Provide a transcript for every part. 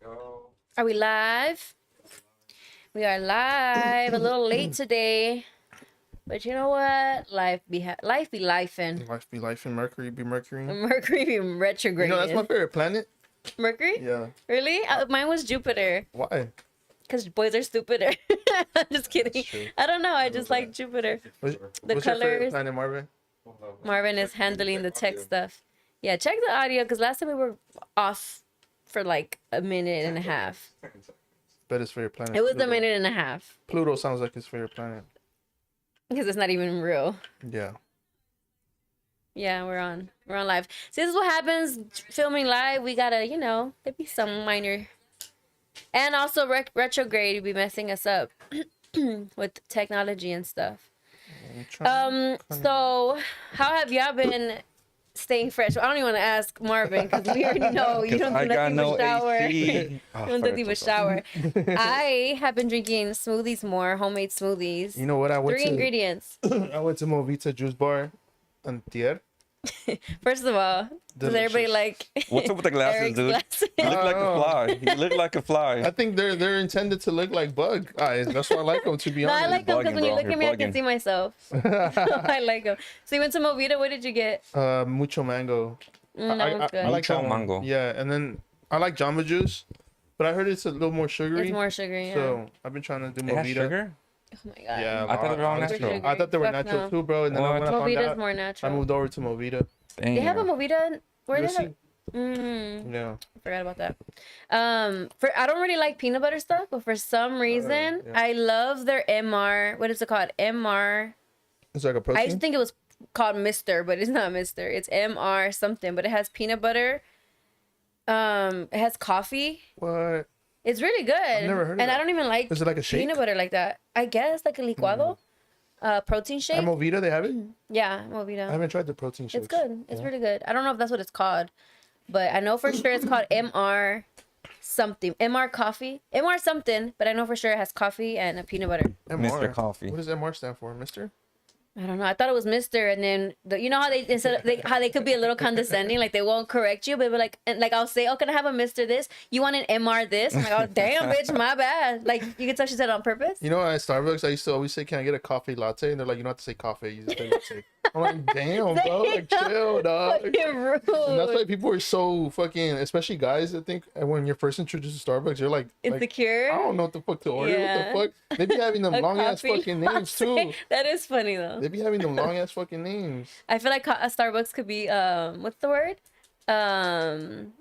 Are we live? We are live. A little late today, but you know what? Life be lifing. Life be life and Mercury be Mercury. Mercury be retrograde. You know, that's my favorite planet. Mercury? Yeah. Really? Mine was Jupiter. Why? Because boys are stupider. I'm just kidding. I don't know. I just like Jupiter. What's The your favorite colors. planet, Marvin? Marvin is handling the tech stuff. Yeah, check the audio because last time we were off for like a minute and a half. Bet his favorite planet. It was Pluto. a minute and a half Pluto sounds like his favorite planet. because it's not even real. Yeah. Yeah, we're on live. See, this is what happens filming live. We gotta, there be some minor, and also retrograde be messing us up with technology and stuff. So how have y'all been staying fresh? I don't even want to ask Marvin because we already know you don't do nothing but shower. You don't do nothing but shower. I have been drinking smoothies more, homemade smoothies. You know what? I went 3 ingredients. I went to Movita Juice Bar antier. First of all, does everybody like What's up with the glasses, Eric's dude? glasses? You look like a fly. You look like a fly. I think they're intended to look like bug eyes. That's why I like them, to be No, honest. I like them because bugging, when you bro. look at me, You're I can bugging. see myself. I like them. So you went to Movita. What did you get? Mucho mango. That one's good. I like Mucho that one. mango. Yeah, and then I like Jamba Juice, but I heard it's a little more sugary. It's more sugary. Yeah. So I've been trying to do It has Movita. sugar? Oh my god. Yeah, I thought they were all honestly, natural. I thought they were Fuck natural no. too, bro. And then when I found Movita's out, more I natural. moved over to Movita. Damn. They have a Movita. Where do they have? Lucy? Yeah. Forgot about that. I don't really like peanut butter stuff, but for some reason, yeah. I love their MR. What is it called? MR. It's like a I protein. used to think it was called Mister, but it's not Mister. It's MR something, but it has peanut butter. It has coffee. What? It's really good. I've never heard of and I that. don't even like Is it like a shake? peanut butter like that. I guess like a licuado, protein shake. At Movita, they have it. Yeah, I Movita. haven't tried the protein shakes. It's good. It's really good. I don't know if that's what it's called, but I know for sure it's called MR something. MR coffee. MR something, but I know for sure it has coffee and a peanut butter. MR. Mr. Coffee. What does MR stand for, Mister? I don't know. I thought it was Mister, and then you know how how they could be a little condescending, like they won't correct you, but they're like, and like I'll say, oh, can I have a Mister this? You want an MR this? I'm like, oh damn, bitch, my bad. Like you can tell she said it on purpose. You know, at Starbucks, I used to always say, "Can I get a coffee latte?" And they're like, "You don't have to say coffee. You just say latte." I'm like, "Damn, bro, like chill, dog." Fucking rude. And that's why people are so fucking, especially guys. I think when you're first introduced to Starbucks, you're like, Insecure. I don't know what the fuck to order. Yeah. What the fuck? They be having them A long ass coffee fucking names latte. too. That is funny though. They be having them long ass fucking names. I feel like a Starbucks could be what's the word? Damn,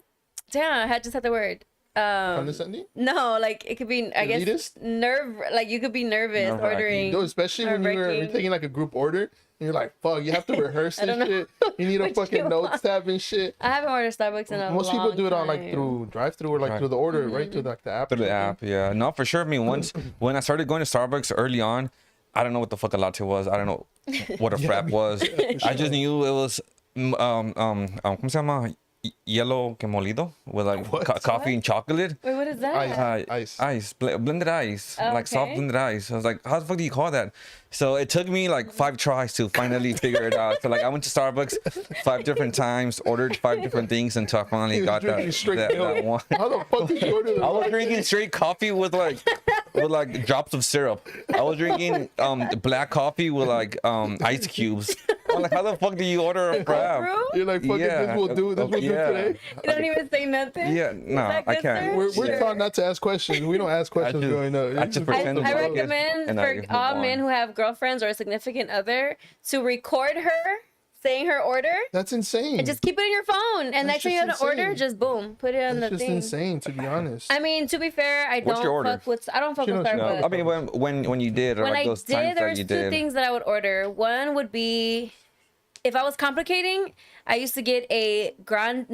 I just had the word. Condescending? No, like it could be. I guess Elitist? Like you could be nervous Nerve-wracking. ordering. No, especially when you're Nerve-wracking. taking like a group order and you're like, fuck, you have to rehearse I don't and know shit. You need a what fucking you notes want. tab and shit. I haven't ordered Starbucks in a Most people long do it on like time. through drive-through or like Right. through the order, Mm-hmm. right? Through like the app. Through the app, yeah. No, for sure. I mean, once when I started going to Starbucks early on, I don't know what the fuck a latte was. I don't know what a frap was. I just knew it was ¿cómo se llama? Yellow que molido with like What? coffee and chocolate. Wait, what is that? Ice. Blended ice, like soft Okay. blended ice. I was like, how the fuck do you call that? So it took me like 5 tries to finally figure it out. So like I went to Starbucks 5 different times, ordered 5 different things until I finally He was got drinking straight that milk. one. How the fuck did you order I that? was drinking straight coffee with like drops of syrup. I was drinking black coffee with like ice cubes. I'm like, how the fuck do you order a frap? Bro? You're like, fuck it, this will do. This will do today. You don't even say nothing. Yeah, no, that I good, can't. sir? We're Sure. taught not to ask questions. We don't ask questions just- growing up. I just I, pretend to I do it. recommend And I for move all on. men who have girlfriends or a significant other to record her saying her order That's insane. and just keep it in your phone. And That's next time you have just an order, insane. just boom, put it on That's the just thing. insane, to be honest. I mean, to be fair, I What's your don't order? fuck with. I don't fuck She with knows- Starbucks. no, I mean, when you did, or When like I those did, times there that was you two did. things that I would order. One would be, if I was complicating, I used to get a grande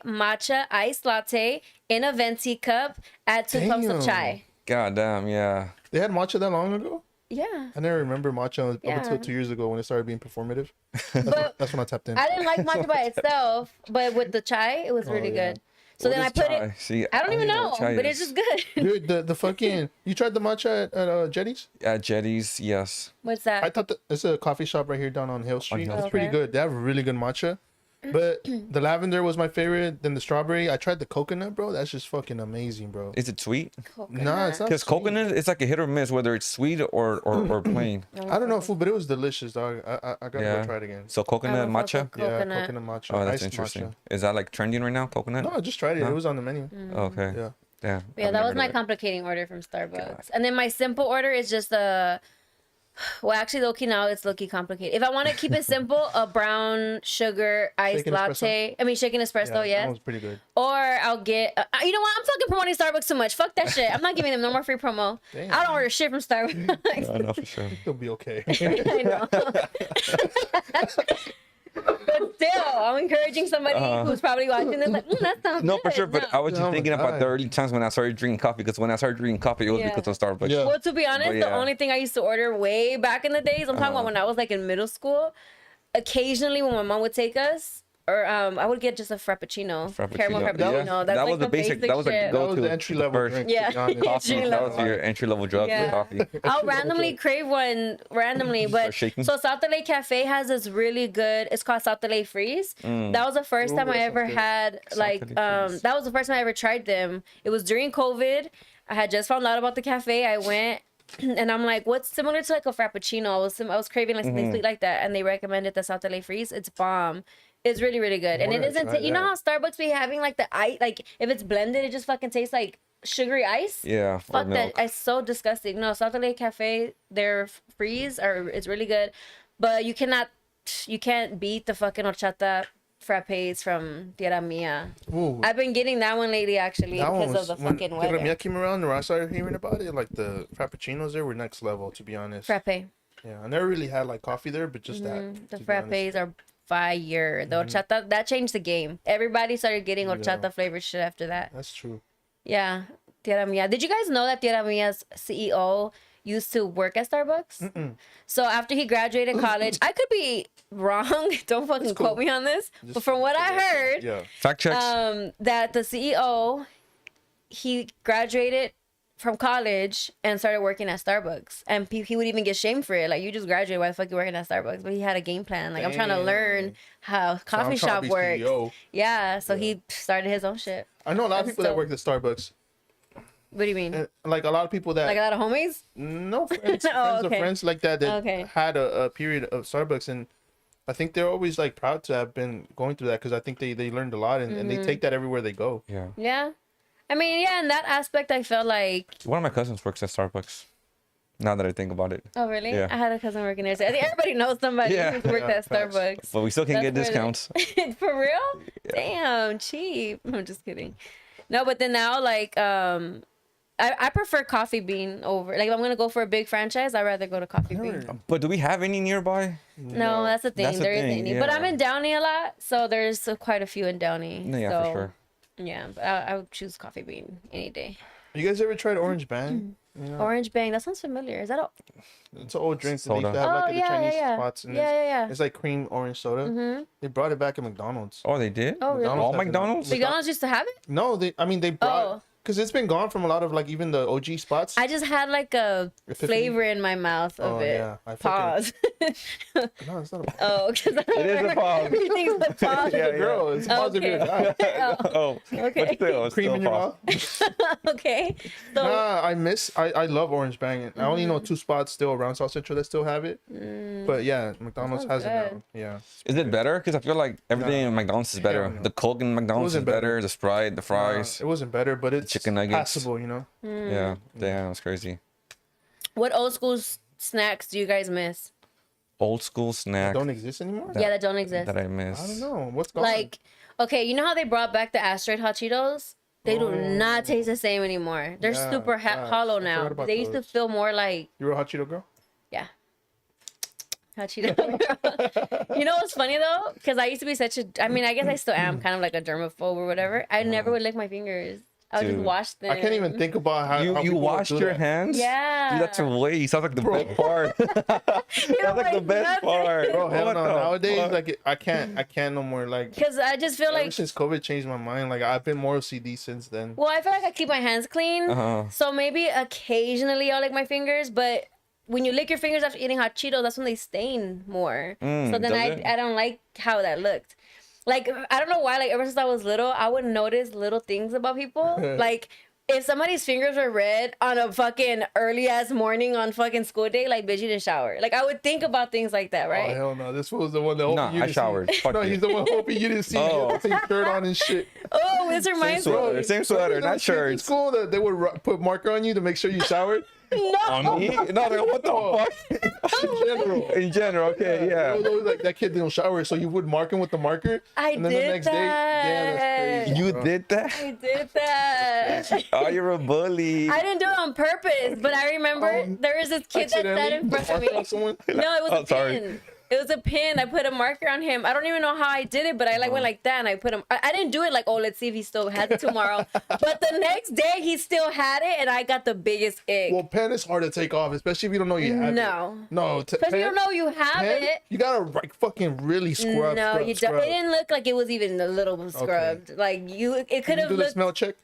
matcha iced latte in a venti cup. Add 2 pumps of Damn. chai. God damn, yeah. They had matcha that long ago? Yeah, I never remember matcha up Yeah. until 2 years ago when it started being performative. but That's when I tapped in. I didn't like matcha by itself. But with the chai, it was really yeah. good. So What then I is put chai? it. See, I don't even know know, what chai but it's is. just good. Dude, the fucking... You tried the matcha at Jetty's? At Jetty's, yes. What's I that? thought it's a coffee shop right here down on Hill Street. Hill It's pretty Street. good. They have really good matcha. But the lavender was my favorite. Then the strawberry. I tried the coconut, bro. That's just fucking amazing, bro. Is it sweet? Nah, it's not. Because sweet. coconut, it's like a hit or miss, whether it's sweet or plain. I don't know, food, but it was delicious, dog. I gotta Yeah. go try it again. So coconut matcha. Yeah, Coconut. coconut matcha. Oh, that's iced interesting. matcha. Is that like trending right now? Coconut? No, I just tried it. No? It was on the menu. Okay. Yeah. Yeah. Yeah, I've that was never my done complicating order from Starbucks. And then my simple order is just a. Well, actually, low-key now it's low-key complicated. If I want to keep it simple, a brown sugar iced Shaken latte. I mean, shaken espresso, That yes. was pretty good. Or I'll get. You know what? I'm fucking promoting Starbucks too much. Fuck that shit. I'm not giving them no more free promo. Damn. I don't order shit from Starbucks. it. I know for sure. It'll be okay. I know. But still, I'm encouraging somebody who's probably watching this. Like, that sounds No, good. for sure. But No. I was just Oh my thinking about God. the early times when I started drinking coffee. Because when I started drinking coffee, it was Yeah. because of Starbucks. Yeah. Well, to be honest, But the yeah. only thing I used to order way back in the days, I'm talking about when I was like in middle school. Occasionally, when my mom would take us, or I would get just a frappuccino, caramel Yeah. frappuccino. That's That like was the basic. That was like shit. the That was go-to. the entry level first drink. Yeah. To be honest. coffee. Entry That was level. your entry level drug Yeah. for coffee. I'll randomly crave one randomly, but shaking? so South LA Cafe has this really good. It's called South LA Freeze. That was the first Ooh, time I that ever sounds good. had like LA Freeze. that was the first time I ever tried them. It was during COVID. I had just found out about the cafe. I went. And I'm like, what's similar to like a frappuccino? I was craving like something sweet like that, and they recommended the South LA Freeze. It's bomb. It's really really good, and it wanna isn't. try You know how that. Starbucks be having like the ice, like if it's blended, it just fucking tastes like sugary ice. Yeah. Or Fuck that. milk. It's so disgusting. No, South LA Cafe, their freeze it's really good. But you can't beat the fucking horchata frappes from Tierra Mia. Ooh, I've been getting that one lately actually that one because was of the when fucking Tierra weather. Mia came around, or I started hearing about it. Like the frappuccinos there were next level, to be honest. Frappe. Yeah, I never really had like coffee there, but just that. The to be honest. frappes are fire. The horchata, that changed the game. Everybody started getting horchata flavored shit after that. That's true. Yeah. Tierra Mia. Did you guys know that Tierra Mia's CEO used to work at Starbucks? So after he graduated college, I could be wrong. Don't fucking cool. quote me on this. Just but from what I heard, Yeah. Fact checks. that the CEO, he graduated from college and started working at Starbucks, and he would even get shamed for it. Like, you just graduated, why the fuck you working at Starbucks? But he had a game plan. Like, I'm trying to Dang. learn how So coffee I'm trying shop to be works. CEO. Yeah, so he started his own shit. I know a lot of That's people that dope. work at Starbucks. What do you mean? And, like a lot of people that Like a lot of homies? no friends, Oh, friends okay. of friends like that Okay. had a period of Starbucks, and I think they're always like proud to have been going through that because I think they learned a lot, and Mm-hmm. they take that everywhere they go. yeah. Yeah. I mean, yeah, in that aspect, I felt like. One of my cousins works at Starbucks. Now that I think about it. Oh, really? Yeah. I had a cousin working there. So I think everybody knows somebody Yeah. who's worked Yeah, at facts. Starbucks. But we still can That's get where they- discounts. For real? Damn, cheap. I'm just kidding. No, but then now, like, I prefer Coffee Bean over. Like, if I'm gonna go for a big franchise, I'd rather go to Coffee Bean. But do we have any nearby? No, that's the thing. That's the There isn't thing, any. But yeah. I'm in Downey a lot, so there's quite a few in Downey. No, yeah, so, for sure. Yeah, but I would choose Coffee Bean any day. You guys ever tried Orange Bang? You know, Orange Bang, that sounds familiar. Is that all? it's an old drink that they used Soda. to have like Oh, at the yeah, Chinese yeah, yeah. spots, and Yeah. it's like cream orange soda. They brought it back at McDonald's. Oh, they did? Oh, really? All has it now. McDonald's? McDonald's used to have it? No, they brought Oh. because it's been gone from a lot of like even the OG spots. I just had like a Epiphany? flavor in my mouth of Oh, it. yeah. I fucking- Pause. No, it's not a Oh, because It is a pause. everything's a pause. Yeah, girl. It's positive. Okay. Oh, Okay. but still, it's Cream still in your pause. mouth. Okay. So, Nah, I love Orange Bang. I only know 2 spots still around South Central that still have it. But yeah, McDonald's Sounds has it now. good. Yeah. Is it better? Because I feel like everything in McDonald's is better. Hell no. The Coke in McDonald's is wasn't better. better. The Sprite, the fries. It wasn't better, but it's Chicken nuggets. passable, you know. Yeah, damn, it's crazy. what old school snacks do you guys miss? Old school snack Don't exist anymore. Yeah, that don't exist. that I miss. I don't know what's going Like, okay, you know how they brought back the asteroid hot Cheetos? They do not taste the same anymore. They're Yeah, super facts. hollow I now. forgot about They used to those. feel more like, You were a hot Cheeto girl. yeah. Hot Cheeto. You know what's funny though? Because I used to be such a, I mean, I guess I still am kind of like a germaphobe or whatever. I never would lick my fingers. I would just Dude. wash them. I can't even think about how You people would washed do your that. hands? Yeah. Dude, that's a way. Sounds like the best part. Sounds like the best part. Bro, hell What no. the Nowadays, fuck? like I can't no more. Like Because I just feel ever like, since COVID changed my mind, like I've been more OCD since then. well, I feel like I keep my hands clean. Uh-huh. So maybe occasionally I'll lick my fingers, but when you lick your fingers after eating hot Cheetos, that's when they stain more. So then does it? I don't like how that looked. Like, I don't know why, like, ever since I was little, I would notice little things about people. Like, if somebody's fingers were red on a fucking early ass morning on fucking school day, like, bitch, you didn't shower. Like, I would think about things like that, Oh right? hell no! This was the one that hoping Nah, you I didn't showered. see. Fuck No, you. he's the one hoping you didn't see. Oh. The same shirt on and shit. Oh, this reminds me. Same sweater, Remember not those kids in shirts. school that they would put marker on you to make sure you showered. On me? No, like, what the Oh. fuck? In general. In general, okay, It yeah. was always like that kid didn't shower, so you would mark him with the marker. I and then did the next that. day, yeah, that's crazy. You bro. did that? I did that. Oh, you're a bully. I didn't do it on purpose, but I remember there was this kid that sat in front of Mark on me. someone. No, it was Oh, a sorry. pin. It was a pin. I put a marker on him. I don't even know how I did it, but I like went like that and I put him. I didn't do it like, oh, let's see if he still has it tomorrow. But the next day he still had it, and I got the biggest ick. Well, pen is hard to take off, especially if you don't know you have No. it. No, Especially you don't know you have pen, it. you gotta like fucking really scrub. No, scrub, you scrub. don't. It didn't look like it was even a little scrubbed. Like it could Can you have do the looked. smell check?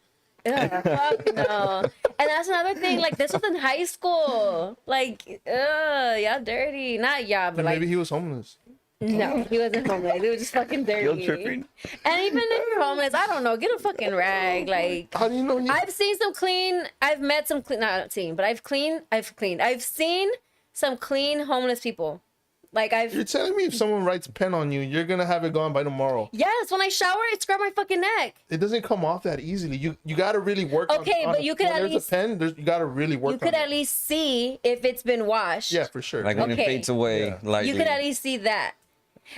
Ugh, fuck no. And that's another thing. Like this was in high school. Like, y'all dirty. Not y'all, but Then like maybe he was homeless. no, he wasn't homeless. He was just fucking dirty. You're tripping. And even if you're homeless, I don't know. Get a fucking rag. Like How do you know? I've seen some clean. I've met some clean. Not seen, but I've cleaned. I've seen some clean homeless people. Like You're telling me if someone writes pen on you, you're gonna have it gone by tomorrow. Yes, when I shower, I scrub my fucking neck. It doesn't come off that easily. You gotta really work. Okay, on but it. you could when at there's least- a pen. You gotta really work. You could on at it. least see if it's been washed. Yeah, for sure. Like when it Okay. fades away, Yeah. like You could at least see that.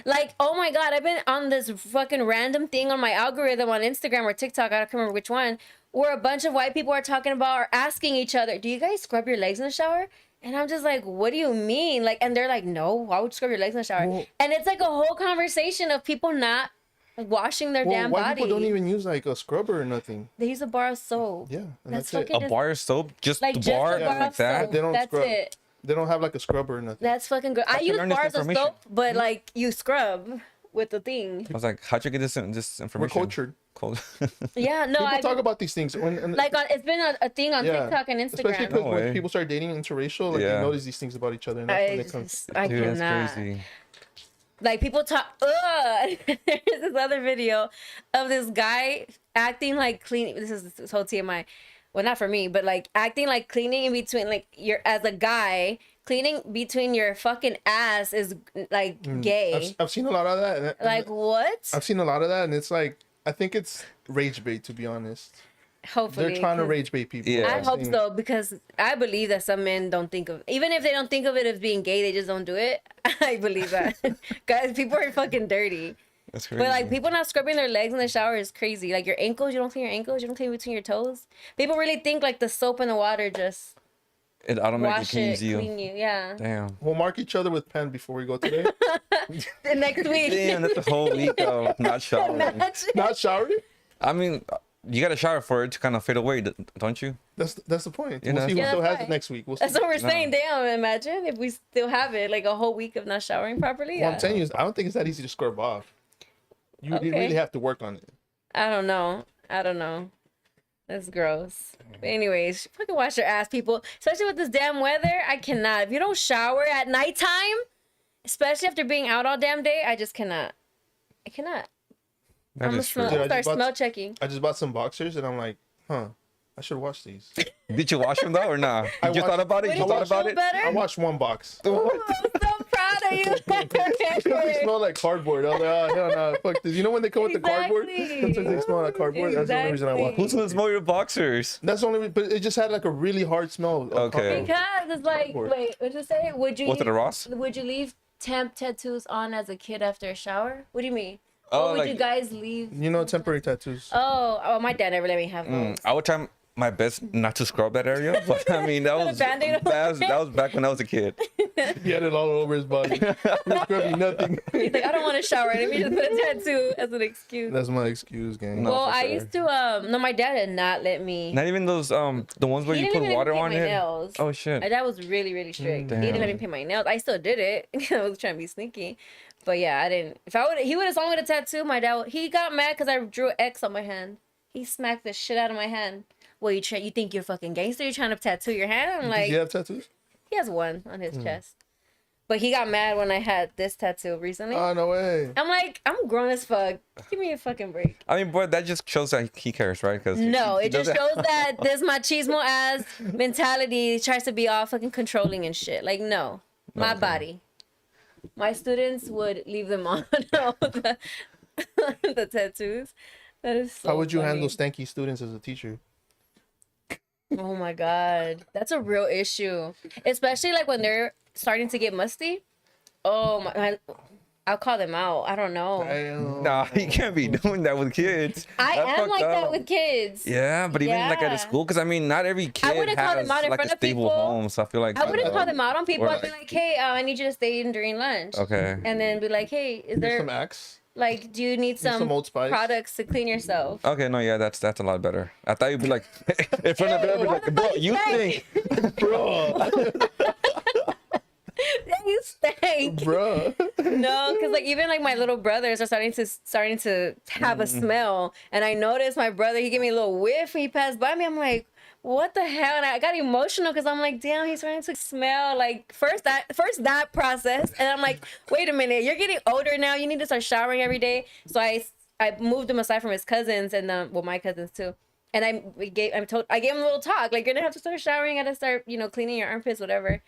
Like, oh my God, I've been on this fucking random thing on my algorithm on Instagram or TikTok, I don't remember which one, where a bunch of white people are talking about or asking each other, do you guys scrub your legs in the shower? And I'm just like, what do you mean? Like, and they're like, no, why would you scrub your legs in the shower? Well- And it's like a whole conversation of people not washing their damn white body. people don't even use like a scrubber or nothing. They use a bar of soap. Yeah, and That's that's, it. fucking a bar of soap, just like the just bar, a bar like of that. soap. They don't That's scrub. it. They don't have like a scrubber or nothing. That's fucking good. I can use learn this bars of information. soap, but like you scrub with the thing. I was like, how'd you get this We're information? cultured. Cold. Yeah, no, People I talk about these things. like it's been a thing on yeah, TikTok and especially Instagram. because No when way. people start dating interracial, like Yeah. they notice these things about each other, and that's when I it comes. just, I Dude, cannot. that's crazy. Like people talk. Ugh. There's this other video of this guy acting like cleaning. This is this whole TMI. Well, not for me, but like acting like cleaning in between, like you're as a guy cleaning between your fucking ass is like gay. I've seen a lot of that. and Like what? I've seen a lot of that, and it's like I think it's rage bait. To be honest, Hopefully, they're trying to 'cause rage bait people. Yeah. I I've hope seen- so because I believe that some men don't think of, even if they don't think of it as being gay, they just don't do it. I believe that. Guys, people are fucking dirty. That's crazy. But like people not scrubbing their legs in the shower is crazy. Like your ankles, you don't clean your ankles, you don't clean between your toes. People really think like the soap and the water just it automatically wash cleans it, you. clean you. Yeah. Damn. We'll mark each other with pen before we go today. The next week. Damn, that's a whole week of not showering. Imagine. Not showering. I mean, you got to shower for it to kind of fade away, don't you? That's the point. You We'll know? see who Yeah, still that's has right. it next week. We'll see. That's what we're saying. Damn, imagine if we still have it like a whole week of not showering properly. What I'm saying is, I don't think it's that easy to scrub off. You Okay. really have to work on it. I don't know. That's gross. But anyways, fucking wash your ass, people. Especially with this damn weather, I cannot. If you don't shower at nighttime, especially after being out all damn day, I just cannot. I cannot. That I'm gonna is true. smell, Dude, I start just bought- smell checking. I just bought some boxers, and I'm like, I should wash these. Did you wash them though or not? I You just thought washed- about it? Would You it thought about feel it? better? I washed one box. Oh, I'm so proud of you. They smell like cardboard. I was like, oh hell no, fuck this. You know when they come with the cardboard? Exactly. Sometimes they smell like cardboard. That's the only reason I Exactly. washed. Who's gonna smell your boxers? That's the only reason, but it just had like a really hard smell. Of Okay. cardboard. Because it's like, Cardboard. wait, what'd you say? Was it a Ross? Would you leave temp tattoos on as a kid after a shower? What do you mean? Oh, or would like- you guys leave? You know, temporary tattoos. Oh, my dad never let me have those. I would try my best not to scrub that area, but I mean that Put a was Band-Aid on that was back when I was a kid. He had it all over his body. He's scrubbing nothing. He's like, I don't want to shower. Let me just put a tattoo as an excuse. That's my excuse, gang. No. Well, for I sure. used to no, my dad did not let me. Not even those the ones where He you didn't put even let me water paint on my it. nails. Oh shit. My dad was really, really strict. He didn't let me Damn. paint my nails. I still did it. I was trying to be sneaky, but yeah, I didn't. If I would, he would have saw me with a tattoo. My dad, he got mad because I drew an X on my hand. He smacked the shit out of my hand. Well, you think you're fucking gangster? You're trying to tattoo your hand? I'm Did like, you have tattoos? he has one on his chest. But he got mad when I had this tattoo recently. Oh, no way. I'm like, I'm grown as fuck. Give me a fucking break. I mean, but that just shows that he cares, right? Because No, it just shows that this machismo ass mentality tries to be all fucking controlling and shit. Like, no, my Okay. body. My students would leave them on the, the tattoos. That is so How would you funny. handle stanky students as a teacher? Oh my god, that's a real issue, especially like when they're starting to get musty. Oh my, I'll call them out. I don't know. Damn. Nah, you can't be doing that with kids. I That's am fucked like that up. with kids. Yeah, but even like at Yeah. a school, because I mean, not every kid wouldn't call has them out in like front a of stable people. home. So I feel like I wouldn't call them out on people. Or I'd be like- like, hey, I need you to stay in during lunch. Okay. And then be like, hey, is Here's there some Axe. like, do you need some some Old Spice. products to clean yourself? Okay, no, yeah, that's a lot better. I thought you'd be like in front of everybody, what like, bro, the you fuck you think, Bro. You stink. Bro. No, because like even like my little brothers are starting to have a smell, and I noticed my brother, he gave me a little whiff when he passed by me. I'm like, what the hell? And I got emotional because I'm like, damn, he's starting to smell. Like first that process, and I'm like, wait a minute, you're getting older now. You need to start showering every day. So I moved him aside from his cousins and well, my cousins too. And I gave him a little talk, like, you're gonna have to start showering, you gotta start, cleaning your armpits, whatever.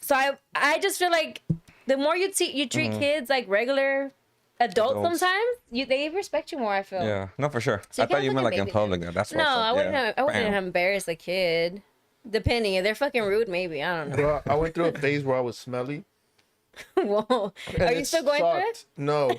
So I just feel like the more you treat kids like regular adults, Adults. sometimes they respect you more, I feel. yeah, no, for sure. So I you thought can't you meant like fucking in baby public. them. That's No, I wouldn't yeah. have embarrassed a kid. Depending, if they're fucking rude, maybe, I don't know. Bro, I went through a phase where I was smelly. Whoa, and are you it still going through it? sucked. No.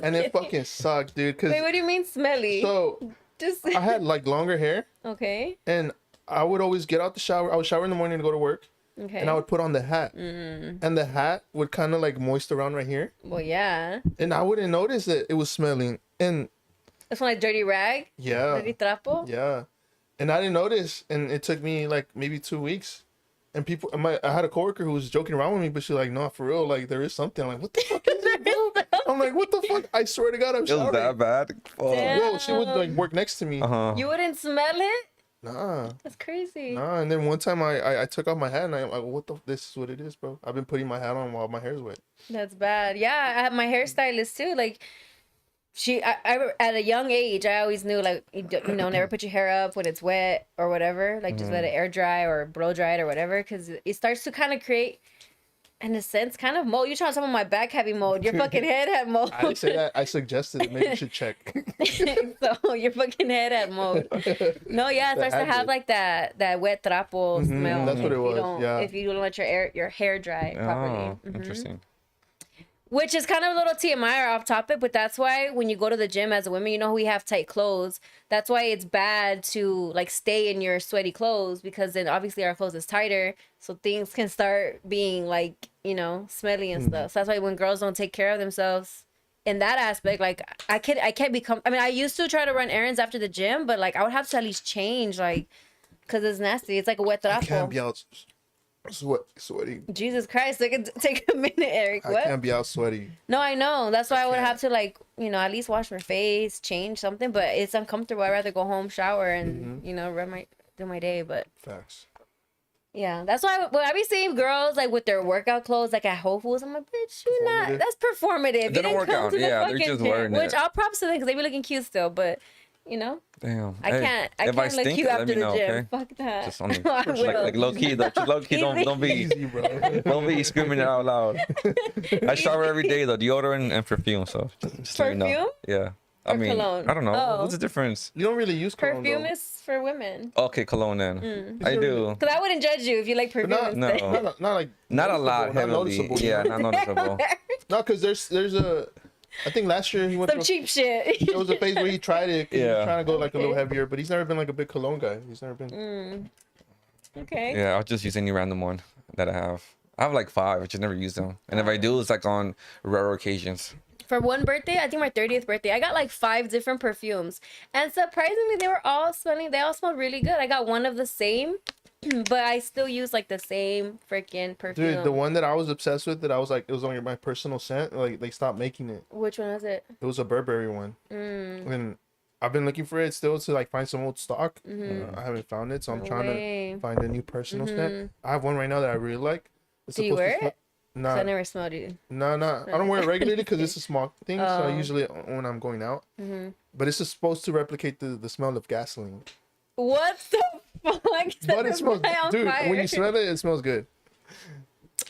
And it fucking sucked, dude. Cause Wait, what do you mean smelly? so Just I had like longer hair, okay, and I would always get out the shower. I would shower in the morning to go to work, okay. and I would put on the hat, and the hat would kind of like moist around right here, Well, yeah, and I wouldn't notice that it was smelling. And that's when like dirty rag, yeah, dirty trapo. yeah, and I didn't notice, and it took me like maybe 2 weeks. And people, I had a coworker who was joking around with me, but she's like, "No, for real, like there is something." I'm like, "What the fuck is it, bro?" I'm like, "What the fuck?" I swear to God, I'm It was showering. that bad. Oh. Damn. Yo, she would like work next to me. Uh-huh. You wouldn't smell it? Nah, That's crazy. nah. And then one time I took off my hat, and I'm like, "What the? This is what it is, bro." I've been putting my hat on while my hair's wet. That's bad. Yeah, I have my hairstylist too. Like, I at a young age, I always knew, like, never put your hair up when it's wet or whatever. Like, just let it air dry or blow dry it or whatever, because it starts to kind of create, in a sense, kind of mold. You're trying to tell me my back heavy mold. Your fucking head had mold. I didn't say that. I suggested it. Maybe you should check. So your fucking head had mold. No, yeah, it starts to had have to. like that wet trapo smell. that's what if it you was, don't- yeah. If you don't let your hair dry properly. Oh, Mhm. interesting. Which is kind of a little TMI or off topic, but that's why when you go to the gym as a woman, we have tight clothes. That's why it's bad to like stay in your sweaty clothes, because then obviously our clothes is tighter, so things can start being like, smelly and stuff. So that's why when girls don't take care of themselves in that aspect, like I can't become. I mean, I used to try to run errands after the gym, but like I would have to at least change, like, because it's nasty. It's like a wet I can't trapo. be out sweaty. Jesus Christ, take a minute, Eric. I What? can't be out sweaty. No, I know. That's why I would can't. have to, like, at least wash my face, change something. But it's uncomfortable. I'd rather go home, shower, and do my day. But Facts. yeah, that's why when I be seeing girls like with their workout clothes, like at Whole Foods, I'm like, bitch, you're not. Performative. That's performative. You They don't didn't work come out. to the Yeah, they're fucking just gym. wearing Which it. all props to them because they be looking cute still. But Damn. I Hey, can't. I if can't look stink, cute let after me the know, gym. okay? Fuck that. Just on the, I like will. low key though. Low key, don't be Easy, bro. don't be screaming it out loud. I shower every day though, deodorant and perfume. So just let you know. Perfume? Yeah. I Or mean, cologne? I don't know. Oh. What's the difference? You don't really use cologne, Perfume though. is for women. Okay, cologne then. I do. Because I wouldn't judge you if you like perfume. not- and No. stuff. Not like Not a noticeable, lot not heavily. noticeable, Yeah, not noticeable. No, because there's a. I think last year he went Some through. cheap shit. There was a phase where he tried it. 'Cause he Yeah. was trying to go like a little Okay. heavier, but he's never been like a big cologne guy. He's never been. Okay. Yeah, I'll just use any random one that I have. I have like 5. I just never use them. And if I do, it's like on rare occasions. For one birthday, I think my 30th birthday, I got like 5 different perfumes. And surprisingly, they all smelled really good. I got one of the same, but I still use like the same freaking perfume. Dude, the one that I was obsessed with, that I was like, it was only my personal scent. Like they stopped making it. Which one was it? It was a Burberry one, and I've been looking for it still to like find some old stock. I haven't found it, so I'm No trying way. to find a new personal scent. I have one right now that I really like. It's Do you supposed to wear smell- it? 'Cause Nah, I never smelled it. nah, nah. I don't wear it regularly because it's a small thing. So I Oh. usually when I'm going out. But it's just supposed to replicate the smell of gasoline. What the fuck? But it smells, dude. Fire. When you smell it, it smells good.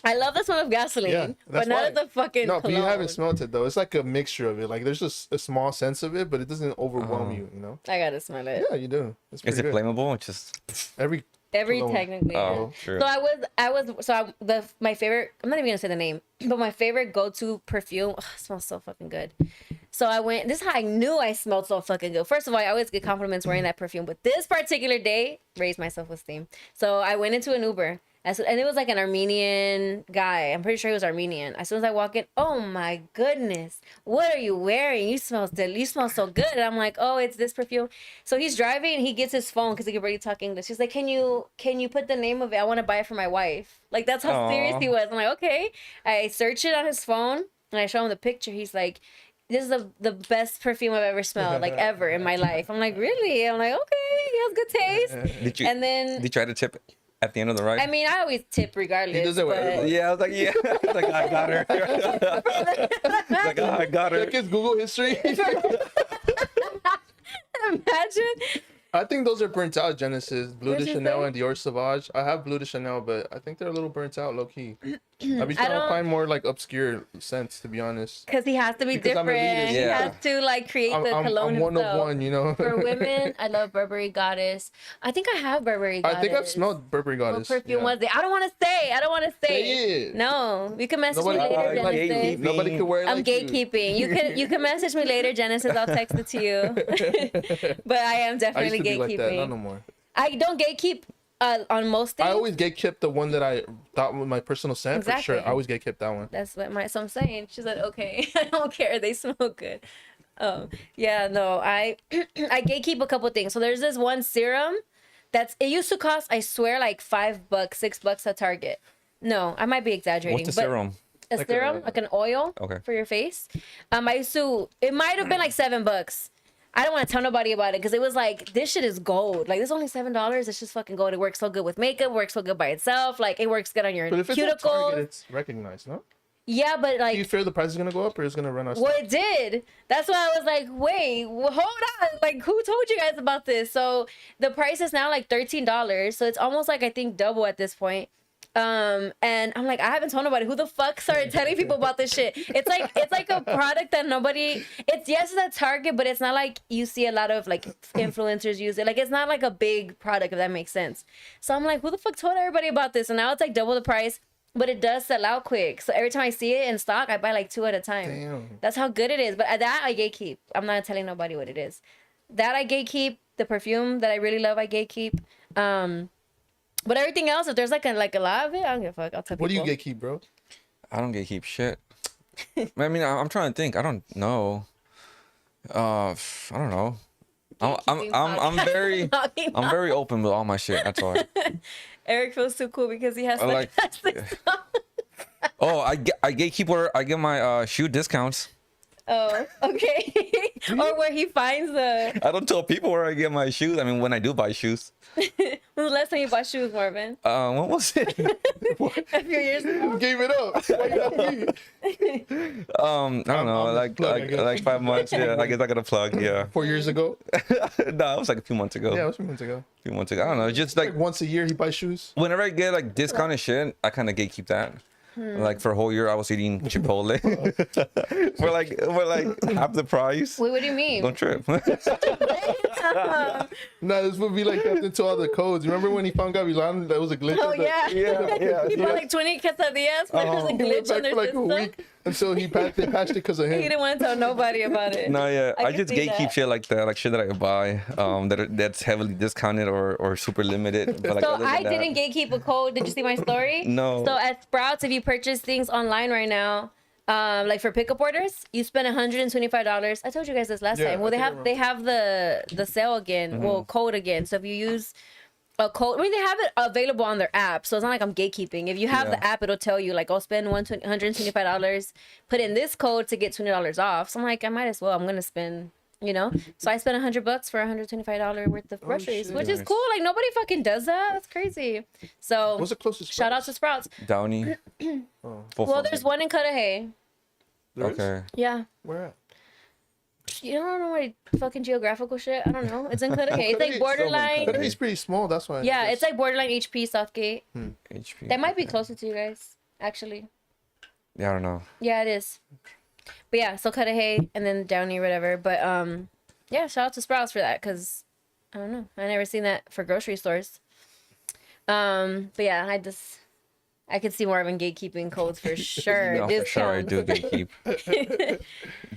I love the smell of gasoline, Yeah, but that's not why. as a fucking No, but you cologne. haven't smelled it though. It's like a mixture of it. Like there's just a small sense of it, but it doesn't overwhelm you. You know? I gotta smell it. Yeah, you do. It's Is pretty it good. flammable? It's just Every Cologne. technically. oh, Yeah. true. So my favorite. I'm not even gonna say the name, but my favorite go-to perfume. Ugh, it smells so fucking good. So I went. This is how I knew I smelled so fucking good. First of all, I always get compliments wearing that perfume, but this particular day raised my self-esteem. So I went into an Uber. And it was like an Armenian guy. I'm pretty sure he was Armenian. As soon as I walk in, oh my goodness, what are you wearing? You smell so good. And I'm like, oh, it's this perfume. So he's driving and he gets his phone because he can barely talk English. He's like, can you put the name of it? I want to buy it for my wife. Like that's how Aw. serious he was. I'm like, okay. I search it on his phone and I show him the picture. He's like, this is the best perfume I've ever smelled, like ever in my life. I'm like, really? I'm like, okay, he has good taste. Did you And then did you try to tip at the end of the ride? I mean, I always tip regardless. He does it with but- everybody. yeah, I was like, yeah. I was like, I got her. I was like, oh, I got her. Check his Google history. Imagine. I think those are burnt out Genesis, Blue What'd de you Chanel say? and Dior Sauvage. I have Blue de Chanel, but I think they're a little burnt out, low key. I'd be trying to don't- find more like obscure scents, to be honest. Because he has to be Because I'm different. elitist. He Yeah. has to like create I'm, the I'm, cologne I'm one himself. of one, you know. For women, I love Burberry Goddess. I think I have Burberry Goddess. I think I've smelled Burberry What Goddess. perfume yeah. was it? I don't want to say. Say it. No, you can message Nobody, me later, like Genesis. gatekeeping. nobody could wear it I'm like you. gatekeeping. You can message me later, Genesis. I'll text it to you. But I am I used definitely to be like that, not gatekeeping. no more. I don't gatekeep on most things. I always gatekept the one that I thought was my personal scent for sure. Exactly. I always gatekept that one. That's what so I'm saying. She's like, okay, I don't care. They smell good. Yeah, no, I gatekeep a couple things. So there's this one serum it used to cost, I swear, like $5, $6 at Target. No, I might be exaggerating. What's the but serum? A Like serum, like an oil Okay. for your face. It might have been like $7. I don't want to tell nobody about it because it was like, this shit is gold. Like, this is only $7. It's just fucking gold. It works so good with makeup, works so good by itself. Like, it works good on your But if it's at cuticles. Target, it's recognized, no? Yeah, but like, Do you fear the price is gonna go up or it's gonna run out? of well, stock? it did. That's why I was like, wait, hold on. Like, who told you guys about this? So the price is now like $13. So it's almost like, I think, double at this point. And I'm like, I haven't told nobody. Who the fuck started telling people about this shit? It's like a product that nobody. It's at Target, but it's not like you see a lot of like influencers use it. Like, it's not like a big product, if that makes sense. So I'm like, who the fuck told everybody about this? And now it's like double the price. But it does sell out quick. So every time I see it in stock, I buy like 2 at a time. Damn. That's how good it is. But that I gatekeep. I'm not telling nobody what it is. That I gatekeep. The perfume that I really love, I gatekeep. But everything else, if there's like a lot of it, I don't give a fuck. I'll tell What do you people. gatekeep, bro? I don't gatekeep shit. I mean, I'm trying to think. I don't know. I don't know. Gatekeeping I'm podcast. very Talking I'm very open with all my shit. That's all. Eric feels too cool because he has I like. Oh, I gatekeep where I get my shoe discounts. Oh, okay. Or where he finds the. I don't tell people where I get my shoes. I mean, when I do buy shoes. When was the last time you bought shoes, Marvin? When was it? A few years ago. You gave it up. Why you not me? I don't know, I'm like just plugging it. like 5 months. Yeah, I guess I got a plug. Yeah. 4 years ago? No, it was like a few months ago. Yeah, it was 3 months ago. A few months ago. I don't know. Just Like like once a year he buys shoes. whenever I get like discounted shit, I kind of gatekeep that. Like for a whole year, I was eating Chipotle for like half the price. Wait, what do you mean? Don't trip. Nah, this would be like that into all the codes. Remember when he found Gavilan? That was a glitch. Oh, of the- yeah. yeah. He bought like 20 quesadillas, but there's a He went glitch back on their for like system. a week until they patched it because of He him. didn't want to tell nobody about it. No, yeah, I can just see gatekeep that. shit like that, like shit that I buy, that's heavily discounted or super limited. But like, So other than I that- didn't gatekeep a code. Did you see my story? No. So at Sprouts, if you purchase things online right now, like for pickup orders, you spend $125. I told you guys this last Yeah, time. Well, I think I they have the sale again. Mm-hmm. Well, code again. So if you use a code, I mean, they have it available on their app. So it's not like I'm gatekeeping. If you have Yeah. the app, it'll tell you like, oh, spend $125. Put in this code to get $20 off. So I'm like, I might as well. I'm gonna spend You know, so I spent $100 for $125 worth of groceries, shit. which is Nice. cool. Like nobody fucking does that. That's crazy. So What's the closest? shout out to Sprouts. Downey. Oh, Well, there's one in Cudahy. there is? Okay. Yeah. Where at? You don't know my fucking geographical shit. I don't know. It's in Cudahy. It's like Cudahy- borderline. Cudahy's pretty small. That's why. Yeah, it's like borderline HP Southgate. HP. That might be closer to you guys, actually. Yeah, I don't know. Yeah, it is. But yeah, so Cudahy and then Downey or whatever. But yeah, shout out to Sprouts for that because I don't know. I never seen that for grocery stores. But yeah, I could see Marvin gatekeeping codes for sure. No, for sure I do Discounts. gatekeep.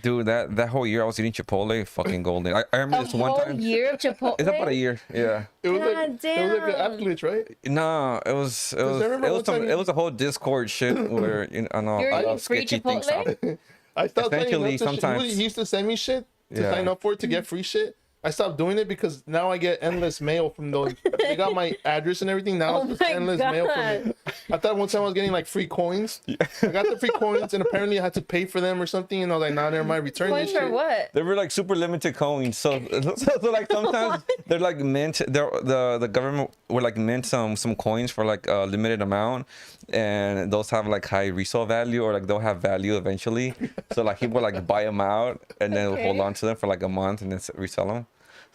Dude, that whole year I was eating Chipotle, fucking golden. I remember A this one whole time. year of Chipotle. It's about a year. Yeah. It was like God it was like an damn. athletes, right? No, it was I remember one time it was a whole Discord shit where I know You're I eating love free sketchy things. Chipotle? I stopped signing Essentially, up to sometimes. He used to send me shit to Yeah. sign up for it to get free shit. I stopped doing it because now I get endless mail from those. They got my address and everything. Now Oh it's just my endless mail from God. it. I thought one time I was getting like free coins. I got the free coins and apparently I had to pay for them or something. And I was like, nah, never mind. Return Coins this for shit. what? They were like super limited coins, so like sometimes they're like mint. The government would like mint some coins for like a limited amount, and those have like high resale value or like they'll have value eventually. So like people like buy them out and then Okay. hold on to them for like a month and then resell them.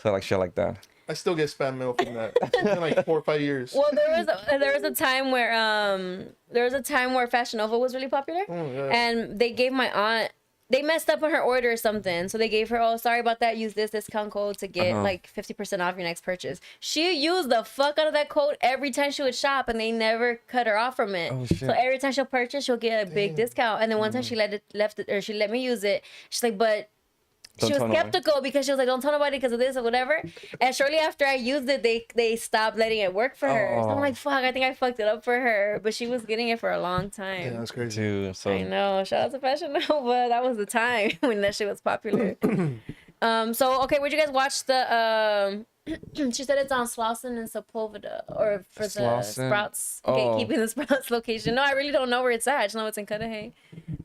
So like shit like that. I still get spam mail from that. It's been like 4 or 5 years. Well, there was a time where Fashion Nova was really popular, yeah. and they gave my aunt. They messed up on her order or something, so they gave her, oh, sorry about that. Use this discount code to get like 50% off your next purchase. She used the fuck out of that code every time she would shop, and they never cut her off from it. Oh, shit. So every time she'll purchase, she'll get a big discount. And then one time she she let me use it. She's like, but. Don't She was tell nobody. skeptical because she was like, "Don't tell nobody because of this or whatever." And shortly after I used it, they stopped letting it work for her. So I'm Oh. like, "Fuck! I think I fucked it up for her." But she was getting it for a long time. Yeah, that's crazy. Dude, so I know. Shout out to Fashion Nova. That was the time when that shit was popular. So okay, would you guys watch the she said it's on Slauson and Sepulveda or for the Slauson? Sprouts. Oh. Okay, keeping the Sprouts location. No, I really don't know where it's at. I just know it's in Cudahy.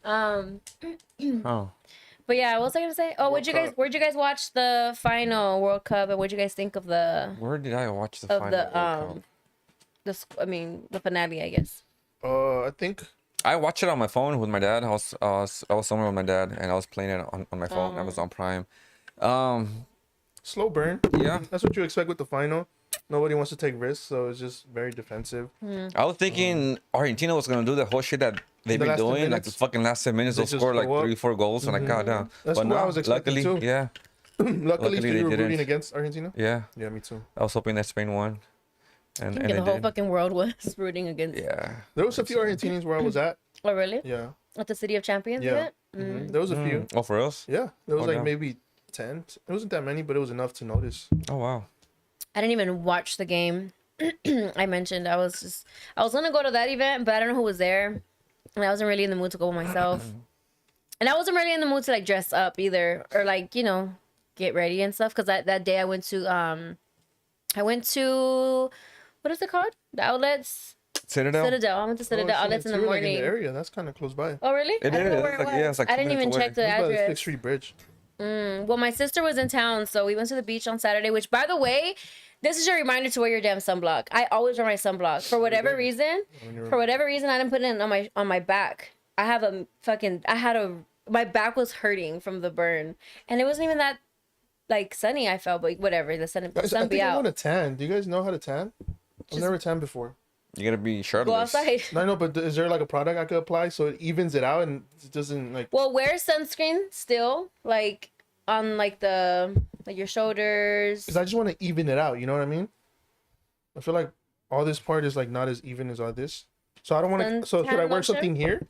oh. But yeah, what was I gonna say? Oh, World Cup. where'd you guys watch the final World Cup and what'd you guys think of the Where did I watch the of final the World Cup? the finale, I guess. I think I watched it on my phone with my dad. I was somewhere with my dad and I was playing it on my phone. Amazon Prime. slow burn. Yeah. That's what you expect with the final. Nobody wants to take risks, so it's just very defensive. I was thinking Argentina was gonna do the whole shit that they've The been last 10 doing, like minutes. the fucking last 10 minutes, They they'll just score like go up. 3-4 goals, and like goddamn. That's But what I no, was expecting luckily, too. yeah, Luckily, they you were didn't. rooting against Argentina. yeah. Yeah, me too. I was hoping that Spain won, and Yeah, they the whole did. fucking world was rooting against. Yeah. There was a few Argentinians where I was at. Oh, really? Yeah, At the City of Champions? Yeah. Is there was a few. Oh, for reals? Yeah, there was Oh, like damn. maybe 10. It wasn't that many, but it was enough to notice. Oh wow. I didn't even watch the game. I mentioned I was gonna go to that event, but I don't know who was there, and I wasn't really in the mood to go myself. And I wasn't really in the mood to like dress up either, or like get ready and stuff. Cause that day I went to what is it called? The outlets. Citadel. Citadel. I went to Citadel shit, outlets in so the you were, like, morning. in the area. That's kind of close by. Oh really? It I didn't know is. where It's it like- was. yeah, it's like I 2 didn't even minutes check the It's by the address. Sixth Street Bridge. Well, my sister was in town, so we went to the beach on Saturday. Which, by the way, this is your reminder to wear your damn sunblock. I always wear my sunblock for whatever reason. For whatever reason, I didn't put it on my back. My back was hurting from the burn, and it wasn't even that like sunny. I felt, but whatever. The sun Guys, I be think I out. want to tan. Do you guys know how to tan? I've never tanned before. You gotta be Go shirtless. outside. No, I know, but is there like a product I could apply so it evens it out and it doesn't like? Well, wear sunscreen still, like on like your shoulders. Because I just want to even it out. You know what I mean? I feel like all this part is like not as even as all this. So I don't want to. So should I Suntan wear lotion? something here?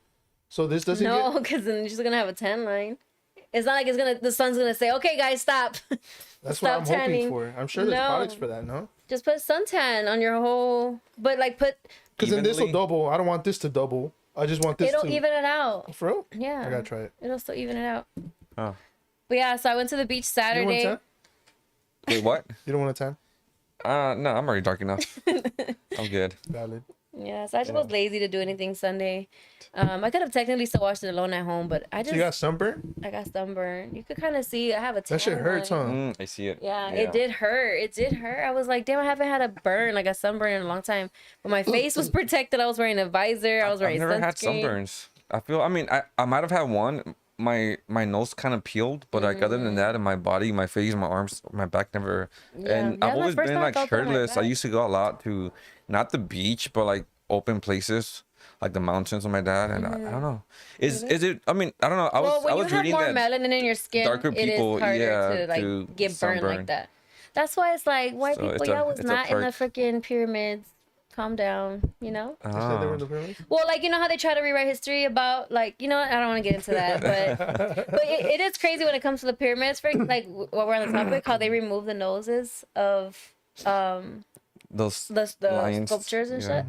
So this doesn't No, get. because then you're just gonna have a tan line. It's not like the sun's gonna say, "Okay, guys, stop." That's what I'm stop hoping tanning. for. I'm sure there's No. products for that. No. Just put suntan on your whole, but like Because then this will Evenly? double. I don't want this to double. I just want this it'll to. even it out. For real? Yeah, I gotta try it. it'll still even it out. Oh. But yeah, so I went to the beach You don't want Saturday. to tan? Wait, what? You don't want to tan? No, I'm already dark enough. I'm good. Valid. Yeah, so I just was lazy to do anything Sunday. I could have technically still watched it alone at home, but I So you got just sunburn? I got sunburn. You could kind of see I have a tan That shit hurts, line. huh? I see it. Yeah, it did hurt. It did hurt. I was like, damn, I haven't had a burn, like a sunburn in a long time. But my face was protected. I was wearing a visor. I was wearing I've never had sunscreen. sunburns. I mean, I might have had one. My nose kind of peeled, but like other than that, in my body, my face, my arms, my back never. Yeah, And yeah, I've my always first been time I like felt it on my shirtless. I back. used to go a lot to not the beach, but like open places, like the mountains with my dad. And I don't know. Is it? I mean, I don't know. Well, when I you was have reading more that melanin in your skin, darker it people, is harder yeah, to like to get burned sunburn. like that. That's why it's like white So people. it's a- Y'all was it's a not in the perk. freaking pyramids. Calm down, you know. You said they were Ah. in the pyramids? Well, like you know how they try to rewrite history about like you know what? I don't want to get into that, but it is crazy when it comes to the pyramids. For like while we're on the topic, how they remove the noses of Those the lions, sculptures and yeah. shit.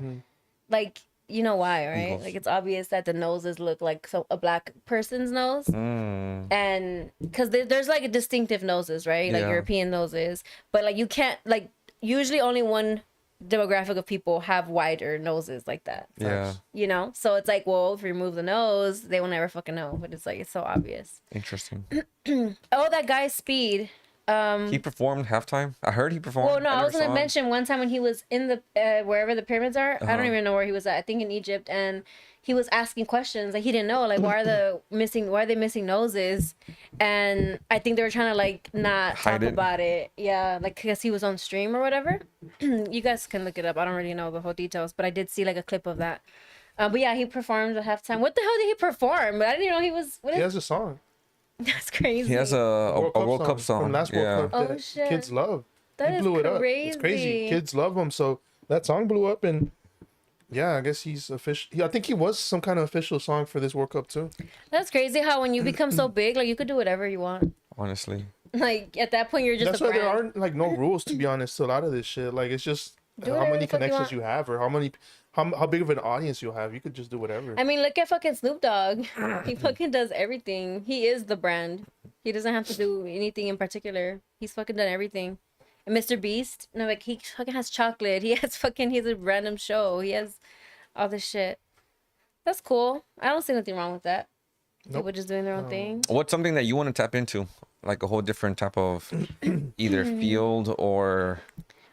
Like you know why, right? Eagles. Like it's obvious that the noses look like a black person's nose. And because there's like a distinctive noses, right? Like Yeah. European noses, but like you can't like usually only one demographic of people have wider noses like that, Yeah, you know. So it's like, well, if you remove the nose, they will never fucking know. But it's like it's so obvious. interesting. Oh, that guy Speed. He performed halftime. I heard he performed. Well, no, I never was gonna saw him. mention one time when he was in the wherever the pyramids are. I don't even know where he was at. I think in Egypt, and he was asking questions like he didn't know like why are they missing noses, and I think they were trying to like not Hide talk it. about it. Yeah, like because he was on stream or whatever. You guys can look it up. I don't really know the whole details, but I did see like a clip of that. But yeah, he performed at halftime. What the hell did he perform? I didn't even know he was. What He is, has a song. that's crazy. He has a World Cup song. from last yeah. World Cup Oh, that shit. kids love. That He is blew it up. It's crazy. crazy. Kids love him. So that song blew up, and yeah, I guess he's official. I think he was some kind of official song for this World Cup too. That's crazy how when you become so big, like you could do whatever you want. Honestly, Like at that point, you're just That's a why brand. there aren't like no rules, to be honest, to a lot of this shit. Like it's just Do how whatever many the fuck you connections want. you have, or how big of an audience you'll have. You could just do whatever. I mean, look at fucking Snoop Dogg. He fucking does everything. He is the brand. He doesn't have to do anything in particular. He's fucking done everything. And Mr. Beast, no, like he fucking has chocolate. He has a random show. He has all this shit. That's cool. I don't see nothing wrong with that. Nope. People just doing their own thing. what's something that you want to tap into, like a whole different type of either field or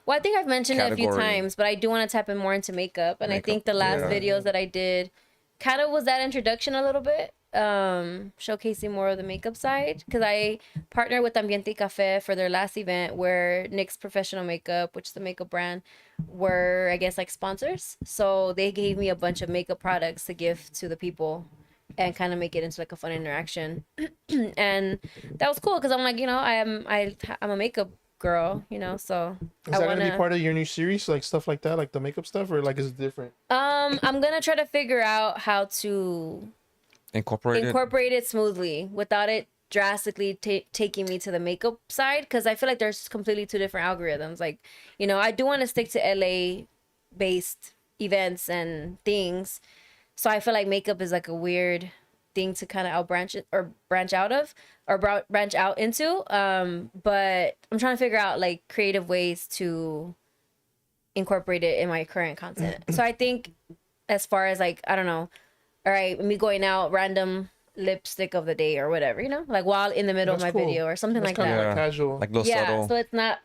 Well, I think I've mentioned it a few Category. times, but I do want to tap in more into makeup. And I Makeup, think the last yeah. videos that I did kind of was that introduction a little bit, showcasing more of the makeup side. Because I partnered with Ambiente Cafe for their last event where NYX Professional Makeup, which is the makeup brand, were, I guess, like sponsors. So they gave me a bunch of makeup products to give to the people and kind of make it into like a fun interaction. And that was cool because I'm like, you know, I'm a makeup girl, you know, so Is that gonna be part of your new series, like stuff like that, like the makeup stuff, or like is it different? I'm gonna try to figure out how to incorporate incorporate it smoothly without it drastically taking me to the makeup side, because I feel like there's completely two different algorithms. Like, you know, I do want to stick to LA based events and things, so I feel like makeup is like a weird thing to kind of branch out into. But I'm trying to figure out like creative ways to incorporate it in my current content. So I think as far as like, I don't know, all right, me going out, random lipstick of the day or whatever, you know, like while in the middle of That's my cool. video or something That's like kind of that. like casual. like those Yeah, subtle. so it's not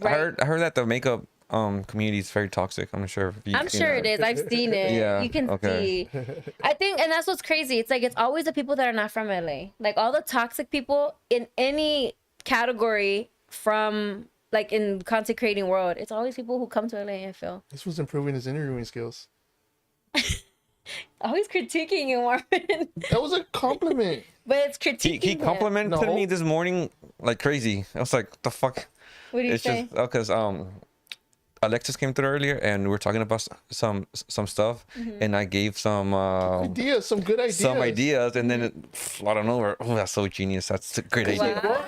I heard that the makeup community is very toxic. I'm not sure if you've I'm seen sure that. it is. I've seen it. Yeah, You can okay. see. I think, and that's what's crazy. It's like it's always the people that are not from LA. Like all the toxic people in any category from like in content creating world, it's always people who come to LA. I feel This was improving his interviewing skills. always critiquing you, Marvin. That was a compliment. But it's critiquing. He him. complimented No. me this morning like crazy. I was like, what the fuck? What do you It's say? just because Alexis came through earlier and we were talking about some stuff, Mm-hmm. and I gave some Good ideas. and then I don't know. Oh, that's so genius. That's a great idea. Wow.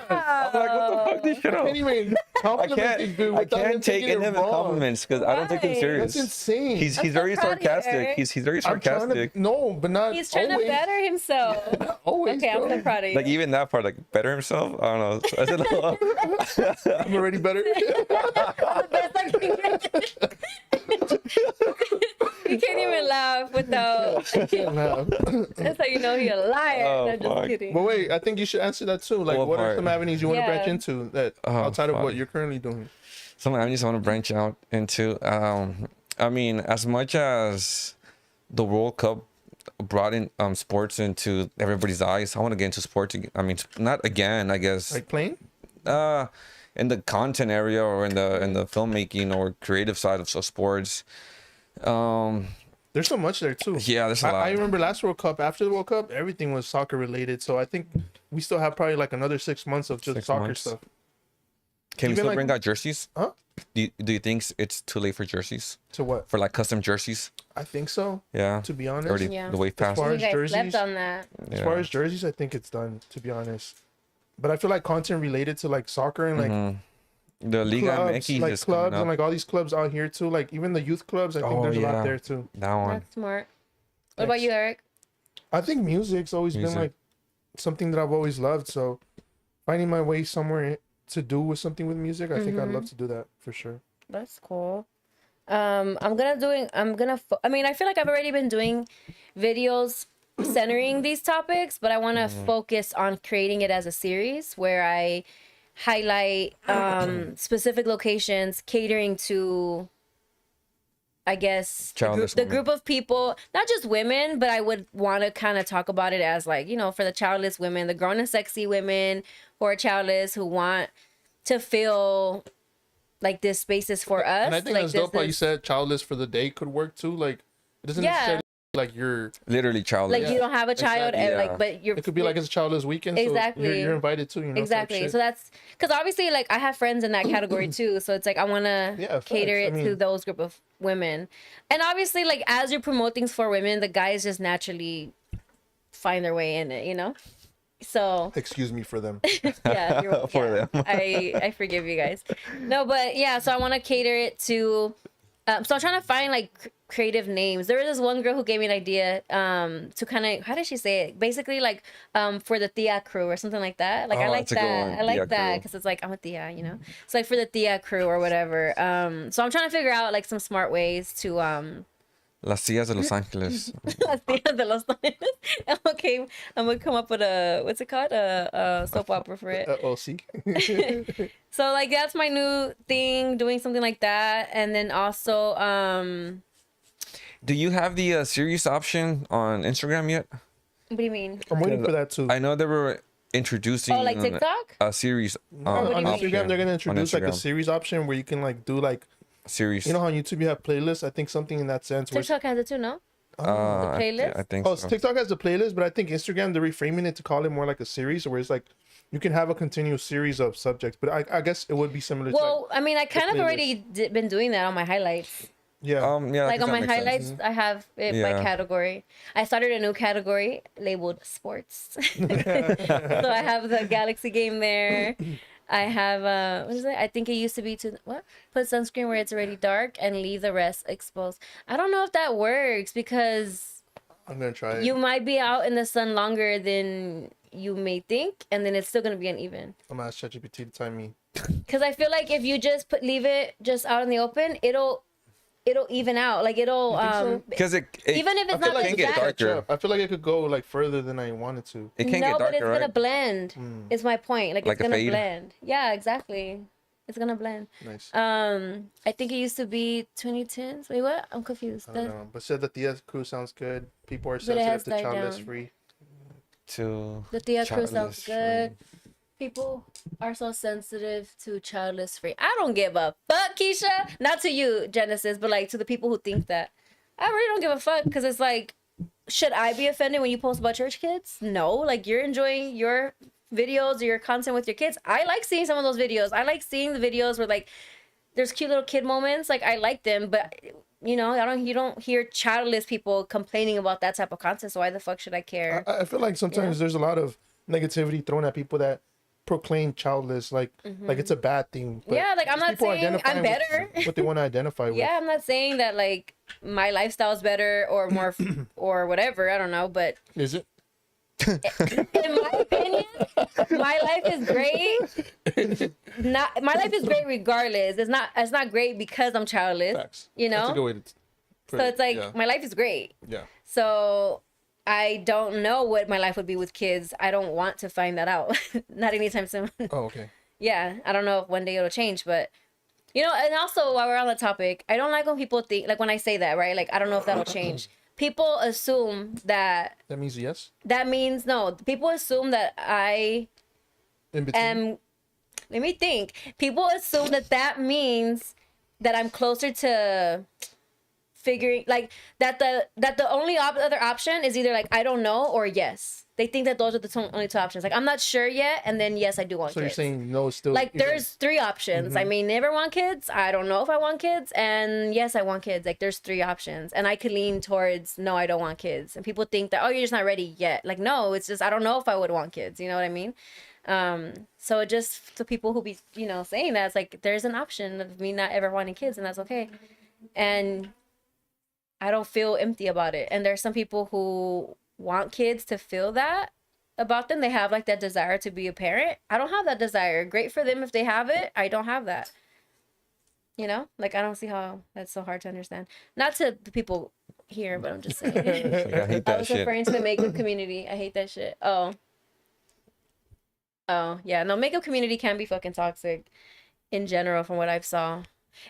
I'm like, what the fuck? This shit I up. can't even compliment these dude I without him can't take taking any it of his wrong. compliments because I don't take them Why? serious. That's insane. He's I'm so very proud of you, sarcastic. Eric. He's very I'm trying to, sarcastic. no, but not He's trying always. to better himself. Always, Okay, I'm bro. so proud of you. Like even that part, like better himself. I don't know. I said, no. I'm already better. The best I can get. He can't even laugh without. That's how you know he a liar. Oh, I'm just fuck. kidding. But wait, I think you should answer that too. Like, What what are part? some avenues you want to branch Yeah. into that Oh, outside of fuck. what you're currently doing? Some avenues I want to branch out into. I mean, as much as the World Cup brought in sports into everybody's eyes, I want to get into sports. I mean, not again, I guess. Like playing? In the content area or in the filmmaking or creative side of sports. There's so much there too. Yeah, there's a lot. I remember last World Cup. After the World Cup, everything was soccer related. So I think we still have probably like another 6 months of just 6 soccer months. stuff. Can we even still like- bring out jerseys? Huh? Do you think it's too late for jerseys? To what? For like custom jerseys? I think so. Yeah. To be honest, Already Yeah. the wave As past. far You as guys jerseys? slept on that. as far as jerseys, I think it's done. To be honest, but I feel like content related to like soccer and like the Liga clubs, MX like is coming clubs up. and like all these clubs out here too. Like even the youth clubs, I think there's a yeah. lot there too. That one. That's smart. What about you, Eric? I think music's always Music. been like something that I've always loved. So finding my way somewhere to do with something with music, I think I'd love to do that for sure. That's cool. I mean, I feel like I've already been doing videos centering these topics, but I want to focus on creating it as a series where I highlight specific locations catering to, I guess, Childless the women. group of people, not just women, but I would want to kind of talk about it as like, you know, for the childless women, the grown and sexy women who are childless, who want to feel like this space is for us. And I think like, that's dope how you is- said childless for the day could work too. Like it doesn't Yeah. necessarily like you're. Literally childless. like you don't have a child, Exactly. and, Yeah. like, but you're. It could be like it's a childless weekend. Exactly. So you're invited too. You know. type Exactly. shit. So that's because obviously, like, I have friends in that category too. So it's like I want to Yeah, facts. cater it I to mean- those group of women, and obviously, like, as you promote things for women, the guys just naturally find their way in it, you know. So Excuse me for them. yeah, you're, For yeah, them. I forgive you guys. No, but yeah, so I want to cater it to. So I'm trying to find like creative names. There was this one girl who gave me an idea to kind of, how did she say it? Basically like for the Tia crew or something like that. Like I Oh, like that's a good that. one, I like Tia that crew. because it's like I'm a Tia, you know. It's like for the Tia crew or whatever. So I'm trying to figure out like some smart ways to Las Tías de Los Ángeles. Las Tías de los Ángeles. Okay, I'm gonna come up with a what's it called, a soap opera for it. OC. So like that's my new thing, doing something like that, and then also Do you have the series option on Instagram yet? what do you mean? I'm waiting for that too. I know they were introducing Oh, like TikTok? a series on what do you mean? option Instagram, they're gonna on introduce like a Instagram. series option where you can like do like series. you know how on YouTube you have playlists. I think something in that sense. Where TikTok has it too, no? playlist? I think oh, so. TikTok has the playlist, but I think Instagram they're reframing it to call it more like a series, where it's like you can have a continuous series of subjects. But I guess it would be similar. to Well, I mean, I kind of playlist. already been doing that on my highlights. yeah. Yeah, I Like guess on my that makes sense. highlights, I have it by Yeah. category. I started a new category labeled sports. So I have the Galaxy game there. I have what is it? I think it used to be to what? Put sunscreen where it's already dark and leave the rest exposed. I don't know if that works because I'm gonna try it. you might be out in the sun longer than you may think, and then it's still gonna be uneven. I'm gonna ask ChatGPT to time me. Because I feel like if you just leave it just out in the open, it'll even out. Like it'll so? Because even if I it's feel not like the can get exact. darker. I feel like it could go like further than I wanted to. it can No, get but it's darker, gonna right? blend. Is my point. Like Like it's a gonna fade? blend. Yeah, exactly. It's gonna blend. Nice. I think it used to be 2010s. Wait, what? I'm confused. I don't know, but said that the Tia crew sounds good. People are it sensitive has to died childless down. free. To The Tia crew sounds childless good. People are so sensitive to childless free. I don't give a fuck, Keisha. Not to you, Genesis, but like to the people who think that. I really don't give a fuck because it's like, should I be offended when you post about church kids? No, like you're enjoying your videos or your content with your kids. I like seeing some of those videos. I like seeing the videos where like there's cute little kid moments. Like I like them, but you know, you don't hear childless people complaining about that type of content. So why the fuck should I care? I feel like sometimes there's a lot of negativity thrown at people that proclaim childless, like it's a bad thing. But Yeah, like I'm not people saying identify I'm with better. what they want to identify with. Yeah, I'm not saying that like my lifestyle's better or more or whatever. I don't know, but Is it? in my opinion, my life is great. My life is great regardless. It's not great because I'm childless. Facts. You That's a know. good way to. So it's like Yeah. my life is great. Yeah. So I don't know what my life would be with kids. I don't want to find that out. Not anytime soon. Oh, okay. Yeah, I don't know if one day it'll change, but and also while we're on the topic, I don't like when people think, like when I say that, right? Like, I don't know if that'll change. People assume that That means yes. that means no. People assume that I In between. am. Let me think. People assume that means that I'm closer to figuring, like, that the only other option is either like I don't know or yes. They think that those are the only two options. Like, I'm not sure yet, and then yes, I do want So kids. you're saying no still. Like, there's three options. I mean, never want kids. I don't know if I want kids. And yes, I want kids. Like, there's three options. And I could lean towards, no, I don't want kids. And people think that, oh, you're just not ready yet. Like, no, it's just, I don't know if I would want kids. You know what I mean? So it just, to people who be, saying that, it's like, there's an option of me not ever wanting kids, and that's okay. And I don't feel empty about it. And there's some people who want kids to feel that about them. They have like that desire to be a parent. I don't have that desire. Great for them if they have it. I don't have that. Like, I don't see how that's so hard to understand. Not to the people here, but I'm just saying. Like, I hate I that was shit. referring to the makeup community. I hate that shit. Oh, yeah. No, makeup community can be fucking toxic in general from what I've saw.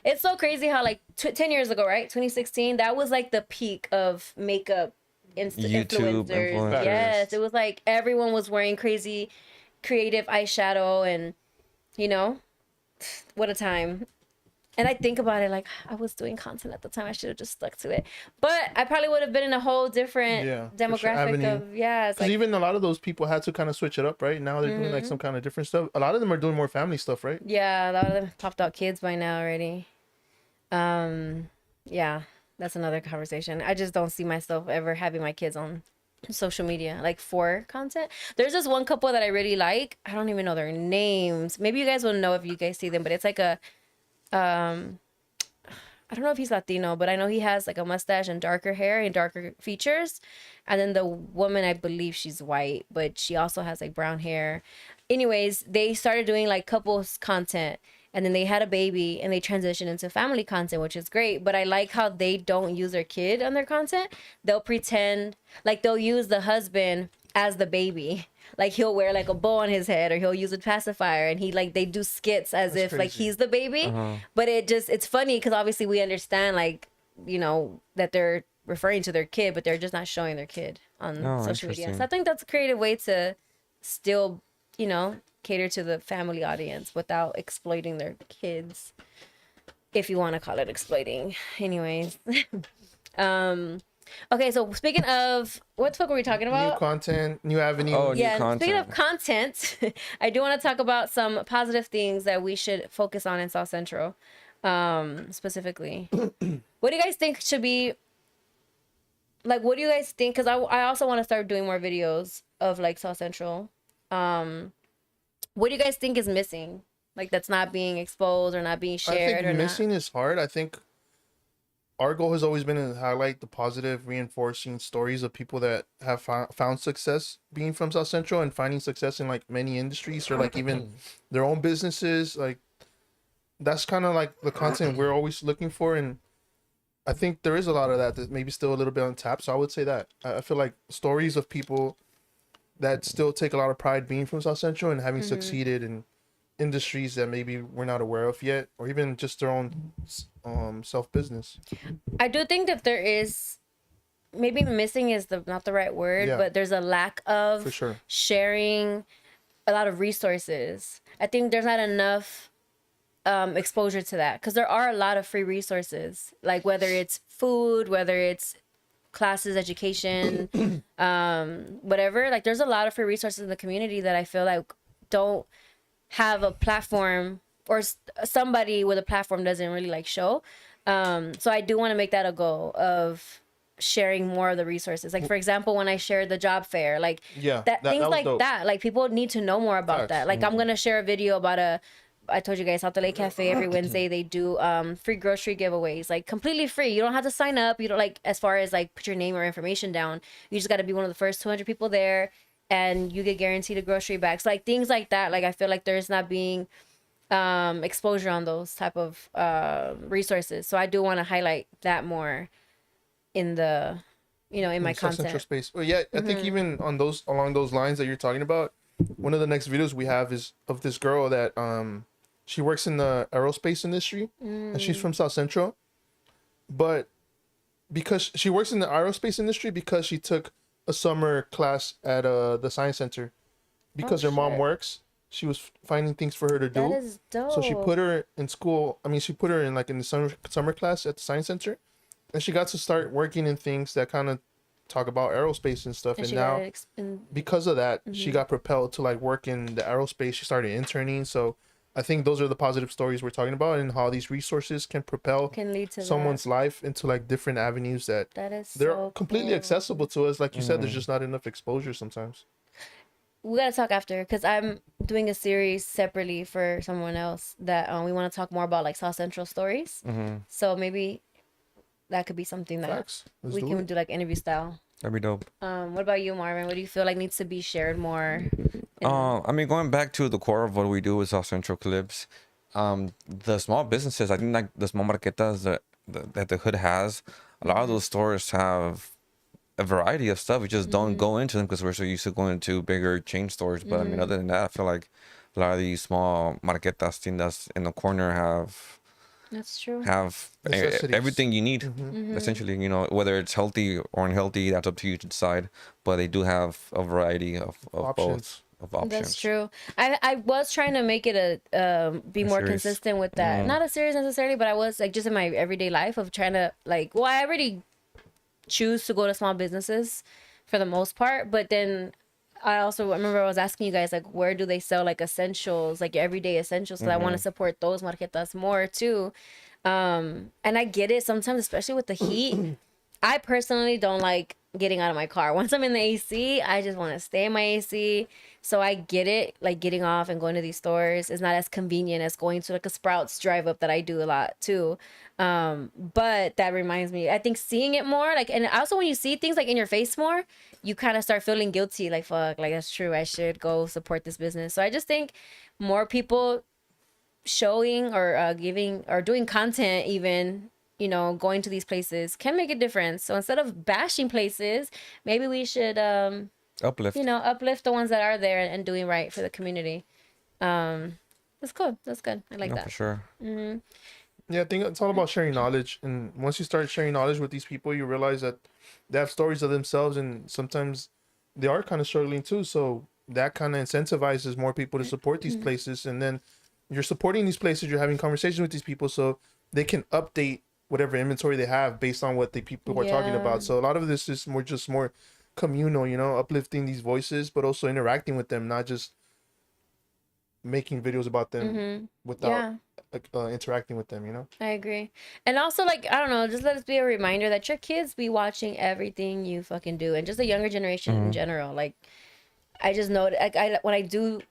It's so crazy how, like, 10 years ago, right? 2016, that was like the peak of makeup YouTube influencers. Yes, it was like everyone was wearing crazy creative eyeshadow, and what a time. And I think about it, like, I was doing content at the time. I should have just stuck to it, but I probably would have been in a whole different demographic avenue. it's Because like, even a lot of those people had to kind of switch it up, right? Now they're doing like some kind of different stuff. A lot of them are doing more family stuff, right? yeah, a lot of them popped out kids by now already. Yeah, that's another conversation. I just don't see myself ever having my kids on social media, like, for content. There's this one couple that I really like. I don't even know their names. Maybe you guys will know if you guys see them, but it's like a, I don't know if he's Latino, but I know he has like a mustache and darker hair and darker features. And then the woman, I believe she's white, but she also has like brown hair. Anyways, they started doing like couples content, and then they had a baby and they transitioned into family content, which is great. But I like how they don't use their kid on their content. They'll pretend, like, they'll use the husband as the baby. Like, he'll wear like a bow on his head, or he'll use a pacifier, and they do skits as if like he's the baby. But it's funny because obviously we understand, like, that they're referring to their kid, but they're just not showing their kid on social media. So I think that's a creative way to still, cater to the family audience without exploiting their kids, if you want to call it exploiting. Anyways. Okay, so speaking of, what the fuck were we talking about? New content, new avenue. Oh, Yeah, content. speaking of content, I do want to talk about some positive things that we should focus on in South Central, specifically. What do you guys think should be, like, what do you guys think? Because I also want to start doing more videos of, like, South Central. What do you guys think is missing? Like, that's not being exposed or not being shared? I think missing is hard. I think our goal has always been to highlight the positive, reinforcing stories of people that have found success being from South Central and finding success in like many industries, or like even their own businesses. Like, that's kind of like the content we're always looking for. And I think there is a lot of that maybe still a little bit untapped. So I would say that I feel like stories of people that still take a lot of pride being from South Central and having succeeded in industries that maybe we're not aware of yet, or even just their own self-business. I do think that there is, maybe missing is not the right word, but there's a lack of For sure. sharing a lot of resources. I think there's not enough exposure to that, because there are a lot of free resources, like whether it's food, whether it's classes, education, whatever. Like, there's a lot of free resources in the community that I feel like don't have a platform, or somebody with a platform doesn't really like show. So I do want to make that a goal of sharing more of the resources. Like, for example, when I shared the job fair, like, things was like dope. that, like, people need to know more about that. Like, I'm gonna share a video about I told you guys, South LA Cafe, every Wednesday they do free grocery giveaways, like, completely free. You don't have to sign up. You don't, like, as far as like put your name or information down. You just got to be one of the first 200 people there, and you get guaranteed a grocery bag. So, like, things like that. Like, I feel like there's not being exposure on those type of resources. So I do want to highlight that more. in the, in my South Central content. space. Well, yeah, I think even on those along those lines that you're talking about, one of the next videos we have is of this girl that she works in the aerospace industry, and she's from South Central, but because she works in the aerospace industry because she took a summer class at the science center because her mom shit. works. She was finding things for her to That do. is dope. So she put her in school. I mean, she put her in like in the summer class at the science center, and she got to start working in things that kind of talk about aerospace and stuff. And she now, got it because of that, she got propelled to like work in the aerospace. She started interning. So I think those are the positive stories we're talking about, and how these resources can propel can lead to someone's life into like different avenues that that is they're so completely cool. accessible to us. Like you said, there's just not enough exposure sometimes. We gotta talk after because I'm doing a series separately for someone else that we want to talk more about like South Central stories. So maybe that could be something that Facts. Let's we do can it. do like interview style. That'd be dope. What about you, Marvin? What do you feel like needs to be shared more? I mean, going back to the core of what we do with South Central Clips, the small businesses, I think like the small marquetas that the hood has, a lot of those stores have a variety of stuff. We just don't go into them because we're so used to going to bigger chain stores. But I mean, other than that, I feel like a lot of these small marquetas, tiendas in the corner That's true. have Necessities. everything you need, essentially. Whether it's healthy or unhealthy, that's up to you to decide. But they do have a variety of Options. both of options. That's true. I was trying to make it be more series. consistent with that. Not a series necessarily, but I was like just in my everyday life of trying to like. Well, I already choose to go to small businesses for the most part, but then I remember I was asking you guys like where do they sell like essentials, like your everyday essentials, because I want to support those marquetas more too. And I get it sometimes, especially with the heat. I personally don't like getting out of my car. Once I'm in the AC, I just want to stay in my AC. So I get it, like getting off and going to these stores is not as convenient as going to like a Sprouts drive up that I do a lot too. But that reminds me, I think seeing it more, like, and also when you see things like in your face more, you kind of start feeling guilty, like, fuck, like that's true, I should go support this business. So I just think more people showing or giving or doing content, even going to these places can make a difference. So instead of bashing places, maybe we should Uplift. uplift the ones that are there and doing right for the community. That's cool. That's good. I like No, that. for sure. Yeah, I think it's all about sharing knowledge. And once you start sharing knowledge with these people, you realize that they have stories of themselves, and sometimes they are kind of struggling too. So that kind of incentivizes more people to support these places. And then you're supporting these places, you're having conversations with these people so they can update whatever inventory they have based on what the people are talking Yeah. about. So a lot of this is more communal, uplifting these voices, but also interacting with them, not just making videos about them without interacting with them. I agree. And also, like, I don't know, just let us be a reminder that your kids be watching everything you fucking do, and just the younger generation in general. Like, I just know, like, when I do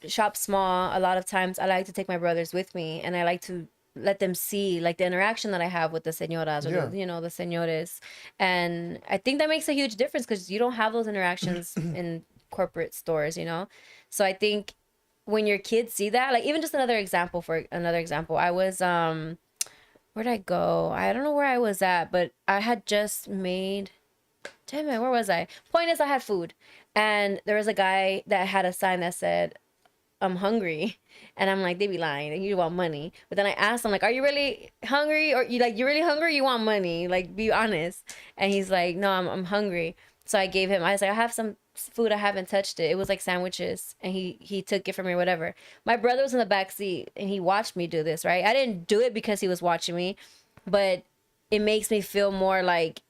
shop small, a lot of times I like to take my brothers with me, and I like to let them see like the interaction that I have with the señoras or the señores, and I think that makes a huge difference because you don't have those interactions in corporate stores, So I think when your kids see that, like, even just another example, I was where'd I go? I don't know where I was at, but I had just made, damn it, where was I? Point is, I had food, and there was a guy that had a sign that said, I'm hungry. And I'm like, they be lying. You want money. But then I asked him, like, are you really hungry? Or you really hungry? You want money? Like, be honest. And he's like, no, I'm hungry. So I was like, I have some food. I haven't touched it. It was like sandwiches. And he took it from me or whatever. My brother was in the back seat and he watched me do this, right? I didn't do it because he was watching me, but it makes me feel more like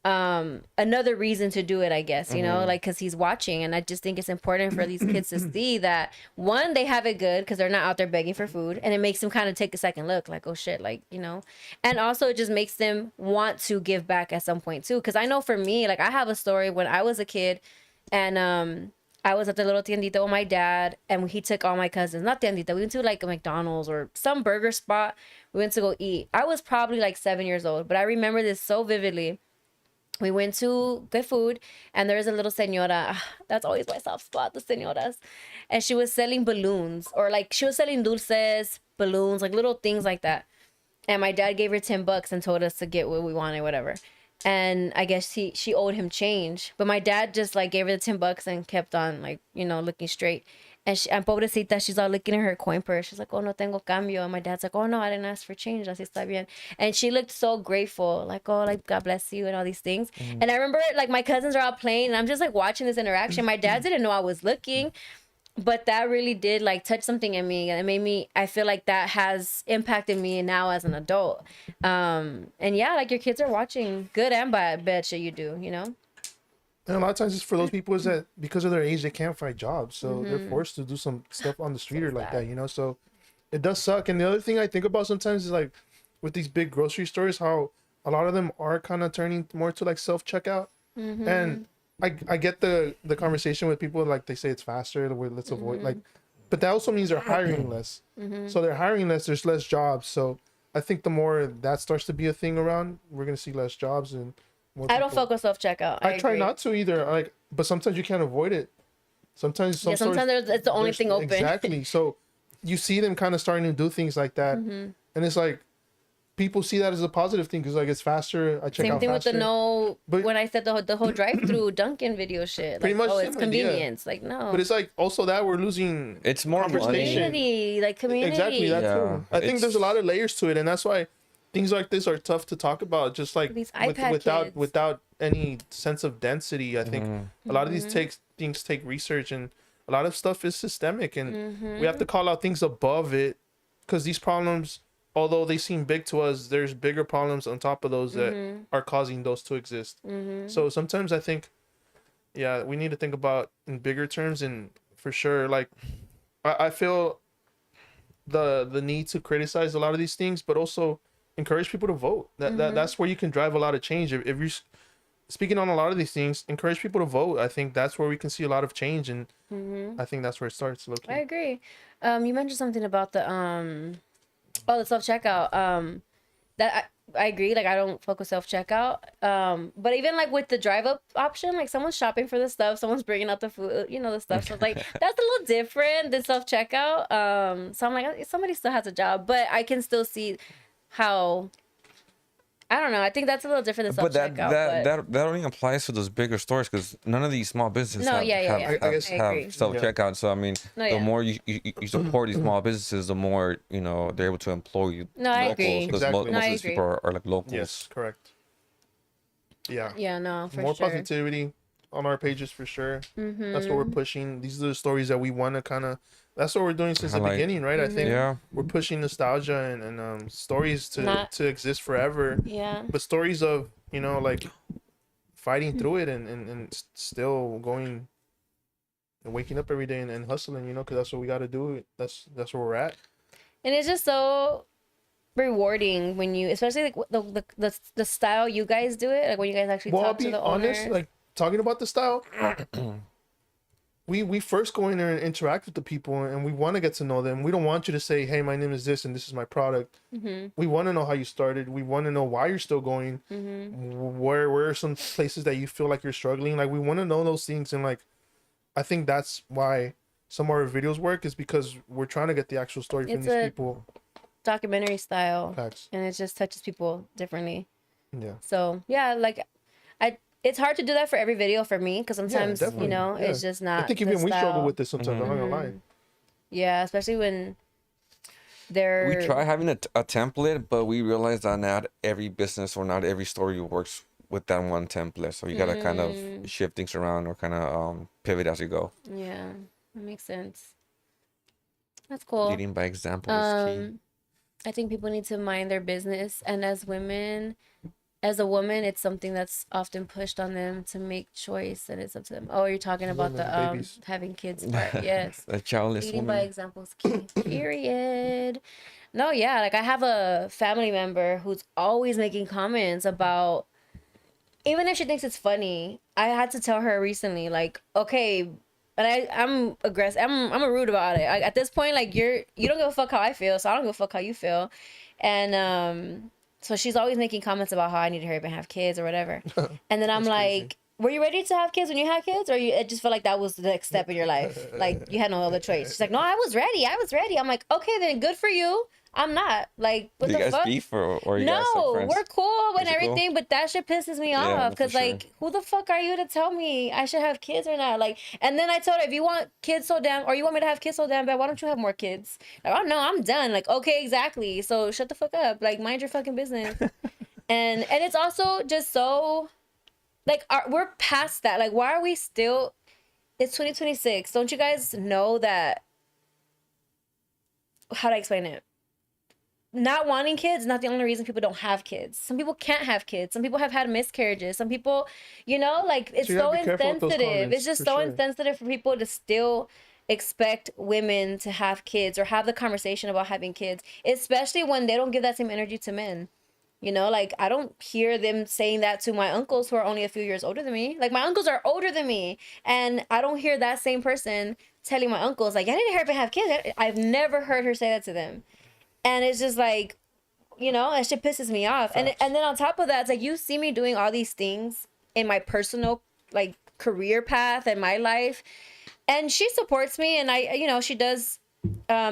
another reason to do it, I guess, like, because he's watching. And I just think it's important for these kids to see that, one, they have it good because they're not out there begging for food, and it makes them kind of take a second look, like, oh shit, like, and also it just makes them want to give back at some point too. Because I know for me, like, I have a story when I was a kid, and I was at the little tiendita with my dad, and he took all my cousins, not tiendita, we went to like a McDonald's or some burger spot. We went to go eat. I was probably like 7 years old, but I remember this so vividly. We went to get food, and there was a little señora. That's always my soft spot, the señoras. And she was selling balloons, or like she was selling dulces, balloons, like little things like that. And my dad gave her $10 and told us to get what we wanted, whatever. and I guess she owed him change. But my dad just like gave her the $10 and kept on like, you know, looking straight. And pobrecita, she's all looking at her coin purse. She's like, oh, no tengo cambio. And my dad's like, oh, no, I didn't ask for change. Así está bien. And she looked so grateful, like, oh, like, God bless you and all these things. And I remember, like, my cousins are all playing, and I'm just, like, watching this interaction. My dad didn't know I was looking, but that really did, like, touch something in me. And it made me, I feel like that has impacted me now as an adult. And, yeah, like, your kids are watching good and bad. Bet you do, you know? And a lot of times it's for those people is that because of their age they can't find jobs, so they're forced to do some stuff on the street or like that, you know. So it does suck. And the other thing I think about sometimes is like with these big grocery stores, how a lot of them are kind of turning more to like self checkout. And I get the conversation with people, like they say it's faster, let's avoid like, but that also means they're hiring less. So they're hiring less, there's less jobs. So I think the more that starts to be a thing around, we're gonna see less jobs and more I don't people. fuck with self checkout. I try not to either. Like, but sometimes you can't avoid it. Sometimes it's the only thing open. Exactly. So you see them kind of starting to do things like that, and it's like people see that as a positive thing because like it's faster. I check Same out thing faster. with the But- when I said the whole drive through Dunkin' video shit. Pretty Like, much oh, same it's idea. convenience. Like no. But it's like also that we're losing It's more conversation. money. community, like community. Exactly that Yeah, too. I think it's- there's a lot of layers to it, and that's why things like this are tough to talk about. Just like These iPad kids. without any sense of density. I think a lot of these things take research, and a lot of stuff is systemic, and we have to call out things above it because these problems, although they seem big to us, there's bigger problems on top of those that are causing those to exist. So sometimes I think, yeah, we need to think about in bigger terms, and for sure, like I feel the need to criticize a lot of these things, but also encourage people to vote. That's where you can drive a lot of change. If you're speaking on a lot of these things, encourage people to vote. I think that's where we can see a lot of change, and I think that's where it starts. I agree. You mentioned something about the the self checkout. That I agree. Like I don't fuck with self checkout. But even like with the drive up option, like someone's shopping for the stuff, someone's bringing out the food, you know, the stuff. So like that's a little different than self checkout. So I'm like somebody still has a job, but I can still see how. I don't know. I think that's a little different than But self checkout. that only applies to those bigger stores because none of these small businesses No, have, yeah. I guess- have self checkout. So I mean, No, the yeah. more you support these small businesses, the more you know they're able to employ you. No, I agree. Because Exactly. most No, of I these agree. people are like locals. Yes, correct. Yeah. Yeah, no, for More sure. positivity on our pages for sure. That's what we're pushing. These are the stories that we want to kind of. That's what we're doing since the Highlight. beginning, right? I think Yeah. we're pushing nostalgia and stories Not- to exist forever. Yeah. But stories of, you know, like fighting through it and still going and waking up every day and hustling, you know, because that's what we got to do. That's where we're at. And it's just so rewarding when you, especially like the style you guys do it, like when you guys actually Well, I'll talk to be the honest, owners. like talking about the style. We first go in there and interact with the people, and we want to get to know them. We don't want you to say, "Hey, my name is this, and this is my product." We want to know how you started. We want to know why you're still going. Where are some places that you feel like you're struggling? Like we want to know those things, and like I think that's why some of our videos work is because we're trying to get the actual story from It's these a- people. Documentary style, Facts. and it just touches people differently. Yeah. So yeah, like it's hard to do that for every video for me because sometimes definitely. you know Yeah. it's just not. I think the even we struggle style. with this sometimes. I'm not gonna lie. Yeah, especially when they're. We try having a template, but we realize that not every business or not every story works with that one template. So you gotta kind of shift things around or kind of pivot as you go. Yeah, that makes sense. That's cool. Leading by example is key. I think people need to mind their business, and as a woman, it's something that's often pushed on them to make choice, and it's up to them. Oh, you're talking about Women, the babies. having kids part. Yes. A childless Leading by woman. example is key. Period. No, yeah, like I have a family member who's always making comments about, even if she thinks it's funny. I had to tell her recently, like, okay, and I'm aggressive. I'm a rude about it. At this point, like you don't give a fuck how I feel, so I don't give a fuck how you feel, and so she's always making comments about how I need to hurry up and have kids or whatever, and then I'm like. Were you ready to have kids when you had kids, or it just felt like that was the next step in your life? Like you had no other choice. She's like, no, I was ready. I'm like, okay, then good for you. I'm not. Like, what Do the you guys fuck? beef or you guys like No, friends? we're cool and Is it cool? everything, but that shit pisses me Yeah, off. no, Because, for sure. like, who the fuck are you to tell me I should have kids or not? Like, and then I told her, if you want kids so damn, or you want me to have kids so damn bad, why don't you have more kids? Like, oh, no, I'm done. Like, okay, exactly. So shut the fuck up. Like, mind your fucking business. And it's also just so, like, we're past that. Like, why are we still, it's 2026. Don't you guys know that, how do I explain it? Not wanting kids is not the only reason people don't have kids. Some people can't have kids. Some people have had miscarriages. Some people, like, it's So you so gotta be careful with those insensitive. comments, It's just for so sure. insensitive for people to still expect women to have kids or have the conversation about having kids, especially when they don't give that same energy to men. Like, I don't hear them saying that to my uncles who are only a few years older than me. Like, my uncles are older than me, and I don't hear that same person telling my uncles, like, I need to hurry up and have kids. I've never heard her say that to them. And it's just like, that shit pisses me off. And then on top of that, it's like, you see me doing all these things in my personal, like, career path and my life. And she supports me, and she does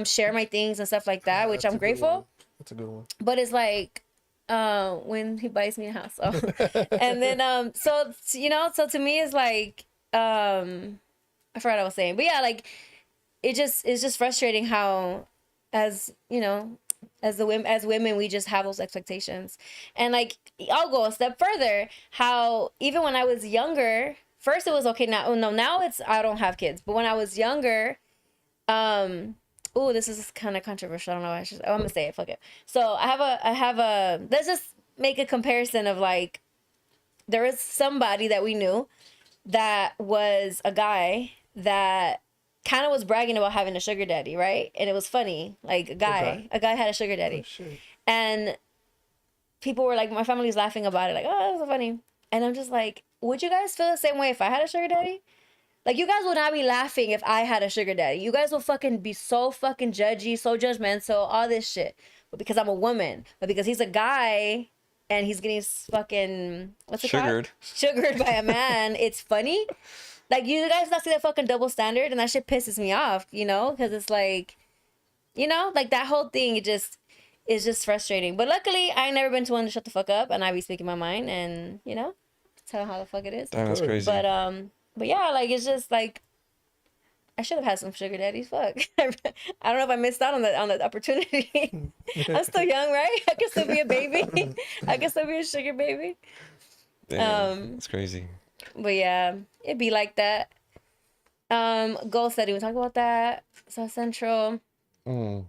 share my things and stuff like that, which That's I'm a good one. grateful. That's a good one. But it's like, when he buys me a house. Oh. And then, so to me, it's like, I forgot what I was saying. But yeah, like, it's just frustrating how, as women, we just have those expectations. And like, I'll go a step further, how even when I was younger, first it was okay, now it's, I don't have kids, but when I was younger, this is kind of controversial, I don't know why I'm gonna say it, fuck it. So I have a let's just make a comparison of, like, there was somebody that we knew that was a guy that kind of was bragging about having a sugar daddy, right? And it was funny. Like, a guy had a sugar daddy. Oh, shit. And people were like, my family's laughing about it, like, oh, that's so funny. And I'm just like, would you guys feel the same way if I had a sugar daddy? Like, you guys would not be laughing if I had a sugar daddy. You guys will fucking be so fucking judgy, so judgmental, all this shit. But because I'm a woman, but because he's a guy and he's getting fucking, what's it called? Sugared by a man, it's funny. Like, you guys not see that fucking double standard, and that shit pisses me off, because it's like, like, that whole thing, it's just frustrating. But luckily, I ain't never been to one to shut the fuck up, and I be speaking my mind, and, tell how the fuck it is. Damn, that's crazy. But yeah, like, it's just like, I should have had some sugar daddies. Fuck. I don't know if I missed out on the opportunity. I'm still young, right? I can still be a baby. I can still be a sugar baby. Damn, that's crazy. But yeah, it'd be like that. Goal setting. We talked about that. South Central. I don't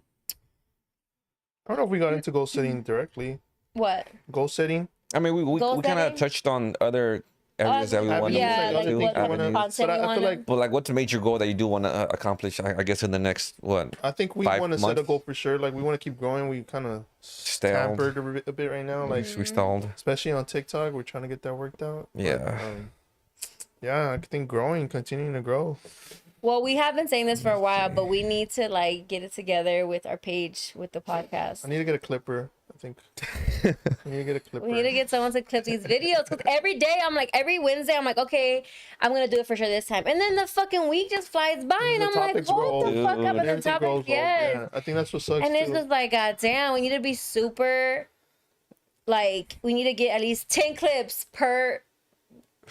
know if we got into goal setting directly. What? Goal setting? I mean, we kind setting? of touched on other areas that we want to yeah, like do. what Avenues. content we I feel like But like, what's a major goal that you do want to accomplish? I guess in the next I think we 5 want to set a months? goal for sure. Like, we want to keep growing. We kind of Stalled. tampered a bit right now. Like, We stalled. especially on TikTok, we're trying to get that worked out. Yeah. Yeah, I think continuing to grow. Well, we have been saying this for a while, but we need to, like, get it together with our page, with the podcast. I need to get a clipper. I think I need to get a clipper. We need to get someone to clip these videos, because every day every Wednesday I'm like, okay, I'm gonna do it for sure this time, and then the fucking week just flies by, and The I'm like, topics hold grow. the fuck up, and then Everything grows, topics, yes. Yeah, I think that's what sucks And it's too. just like, god damn, we need to be super, like, we need to get at least 10 clips per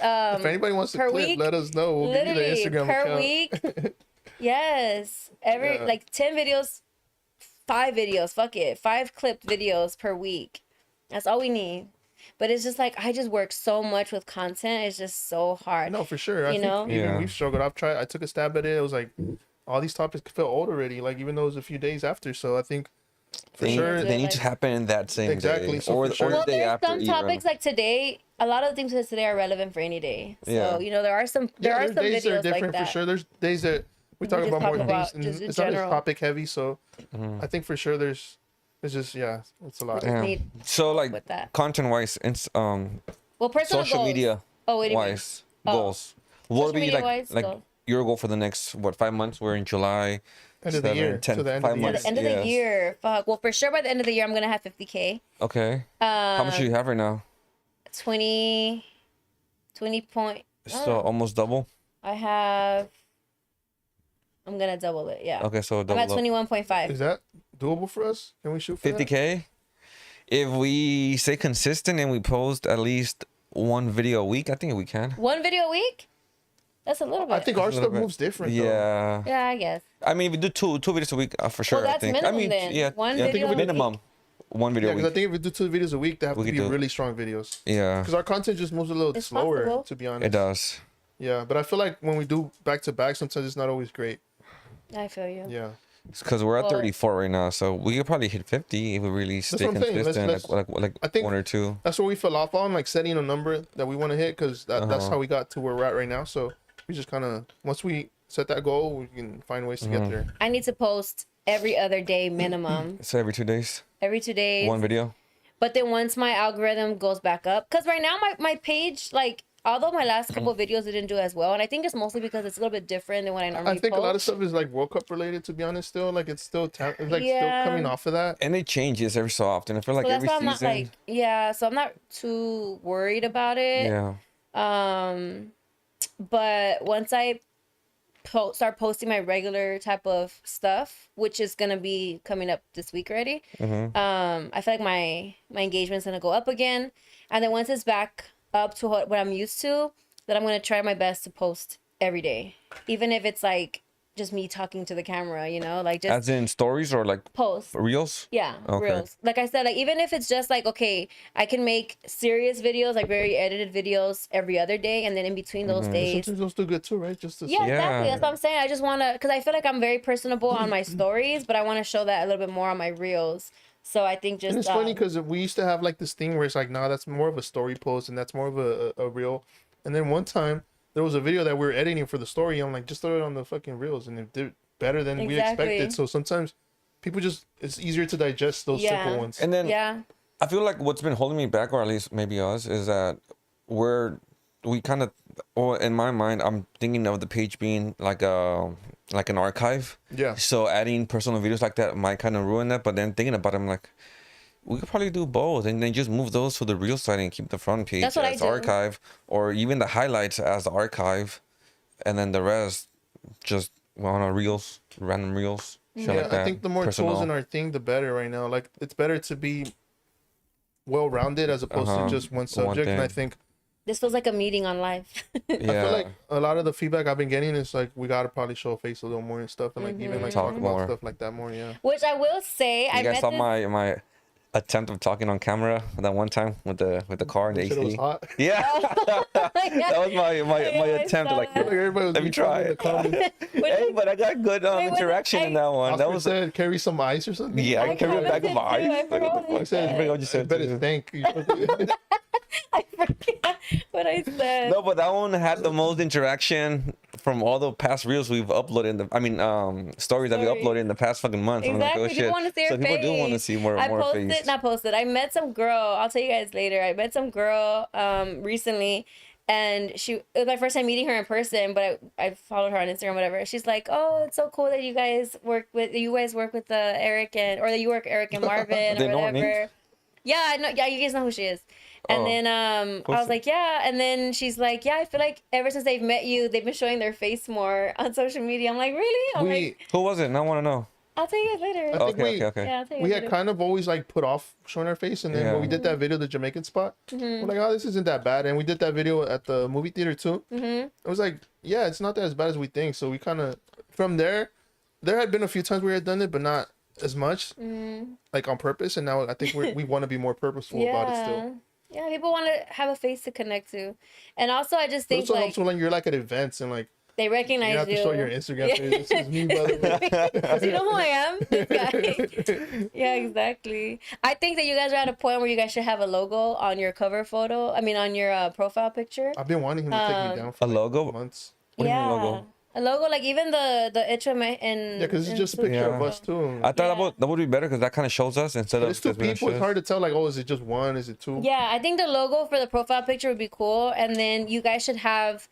if anybody wants to per clip, week, let us know. We'll give you the literally Instagram per account. week. Yes, Yeah. like 10 videos, 5 videos, fuck it, 5 clipped videos per week. That's all we need. But it's just like, I just work so much with content. It's just so hard. No, for sure. I think know? even Yeah. we've struggled. I took a stab at it. It was like all these topics felt old already. Like, even though it was a few days after. So I think for sure. They need to happen in that same Exactly, day, so or for sure. the Well, day there's after. some topics like today. A lot of the things today are relevant for any day. So Yeah. there are some There's days that are videos different like that. for sure. There's days that we talk just about talk more about things, and just in it's not as general. topic heavy. So I think for sure it's just it's a lot. Yeah. Yeah. need So like with that. content wise, Well, personal social goals. media Oh, wait a minute. wise Oh. goals. What Social would be media wise like goals. your goal for the next 5 months? We're in July. End of the 7, year, 10, to the end 5 of the By year. months. the end of the yes. year, fuck. Well, for sure by the end of the year, I'm gonna have 50K. Okay. How much do you have right now? 20 point. So almost double. I have. I'm gonna double it. Yeah. Okay, so I'm double at up. 21.5. Is that doable for us? Can we shoot for 50K? If we stay consistent and we post at least one video a week, I think we can. One video a week? That's a little bit. I think our stuff moves different. Though. Yeah. Yeah, I guess. I mean, if we do two videos a week, for sure. Well, I that's think. minimum I mean, then. yeah, One yeah. video a week. Minimum. One video Yeah, a because I week. think if we do 2 videos a week, they have to We be could do it. really strong videos. Yeah, Because our content just moves a little It's slower, possible. to be honest. it does. Yeah, but I feel like when we do back to back, sometimes it's not always great. I feel you. Yeah. Because we're at Well- 34 right now, so we could probably hit 50 if we really stay what I'm saying. consistent, Let's- like I think- one or two. That's what we fell off on, like setting a number that we want to hit, because that's Uh-huh. how we got to where we're at right now. So we just kind of, once we set that goal, we can find ways to get there. I need to post every other day minimum. So every 2 days, Every 2 days. one video. But then once my algorithm goes back up, because right now my page, like, although my last couple videos didn't do as well, and I think it's mostly because it's a little bit different than what I normally I think post. a lot of stuff is like World Cup related, to be honest. Still, like it's still it's like Yeah. still coming off of that. And it changes every so often. I feel like So that's every why I'm season. not like, yeah, so I'm not too worried about it. yeah. But once I start posting my regular type of stuff, which is gonna be coming up this week already, I feel like my engagement's gonna go up again, and then once it's back up to what I'm used to, then I'm gonna try my best to post every day, even if it's like just me talking to the camera, you know, like just As in stories or like post. reels. Yeah, Okay. reels. Like I said, like even if it's just like, okay, I can make serious videos, like very edited videos every other day, and then in between those days. Sometimes those do good too, right? Just to Yeah, exactly. Yeah. That's what I'm saying. I just want to, because I feel like I'm very personable on my stories, but I want to show that a little bit more on my reels. So I think just. And it's funny because we used to have like this thing where it's like, nah, that's more of a story post and that's more of a reel. And then one time there was a video that we were editing for the story. I'm like, just throw it on the fucking reels, and it did better than we Exactly. expected. So sometimes people it's easier to digest those Yeah. simple ones. And then Yeah. I feel like what's been holding me back, or at least maybe us, is that we kind of, or in my mind, I'm thinking of the page being like an archive. Yeah. So adding personal videos like that might kind of ruin that. But then thinking about it, I'm like, we could probably do both, and then just move those to the real side and keep the front page That's what I as do. archive, or even the highlights as the archive, and then the rest just on a reels, random reels. Shit Yeah, like that, I think the more personal. tools in our thing, the better right now. Like it's better to be well-rounded as opposed to just one subject. And I thing. think This feels like a meeting on live. I feel like a lot of the feedback I've been getting is like we gotta probably show a face a little more and stuff, and like even like Talk talk more. about stuff like that more. Yeah. Which I will say, I You guys met saw this. my attempt of talking on camera that one time with the car and the Shit, it was AC. hot. Yeah, that was my Yeah, I attempt. saw Like, that. Like everybody was let me being funny try in the it. comments. Hey, but I got good Wait, was it- interaction in that one. Oscar That was said carry some ice or something. yeah. I I carried a bag commented of ice. too, I Like, forgot what the what fuck? he said. I forgot what you I said. bet too. it stank. I forget what I said. No, but that one had the most interaction from all the past reels we've uploaded. Stories that we Stories. uploaded in the past fucking months. I'm Exactly. like, oh people shit. want to see her So face. people do want to see more posted, face. not posted. I met some girl. I'll tell you guys later. I met some girl recently, and it was my first time meeting her in person. But I followed her on Instagram, whatever. She's like, "Oh, it's so cool that you guys work with Eric or that you work Eric and Marvin They or know our whatever." names? Yeah, I know. Yeah, you guys know who she is. And Oh. then I was it? like, yeah. And then she's like, yeah, I feel like ever since they've met you, they've been showing their face more on social media. I'm like, really? I'm like, Who was it? I want to know. I'll tell you guys later. I think Okay. Yeah, I'll tell you we guys had later. kind of always like put off showing our face, and then Yeah. when we did that video, the Jamaican spot, we're like, oh, this isn't that bad. And we did that video at the movie theater too. It was like, yeah, it's not that as bad as we think. So we kind of from there had been a few times we had done it, but not as much, like on purpose. And now I think we want to be more purposeful about it still. Yeah, people want to have a face to connect to. And also, I just But think also like helps when you're like at events and like they you recognize have you. to show your Instagram page. This is me, brother. Do you know who I am? This guy. Yeah, exactly. I think that you guys are at a point where you guys should have a logo on your cover photo. I mean, on your profile picture. I've been wanting him to take me down for A logo? like, months. What do you yeah. mean logo? A logo, like even the HM and Yeah, because it's just a picture of us too. I thought Yeah. that would be better because that kind of shows us instead But of it's two just being people. It's shows. hard to tell. Like, oh, is it just one? Is it two? Yeah, I think the logo for the profile picture would be cool, and then you guys should have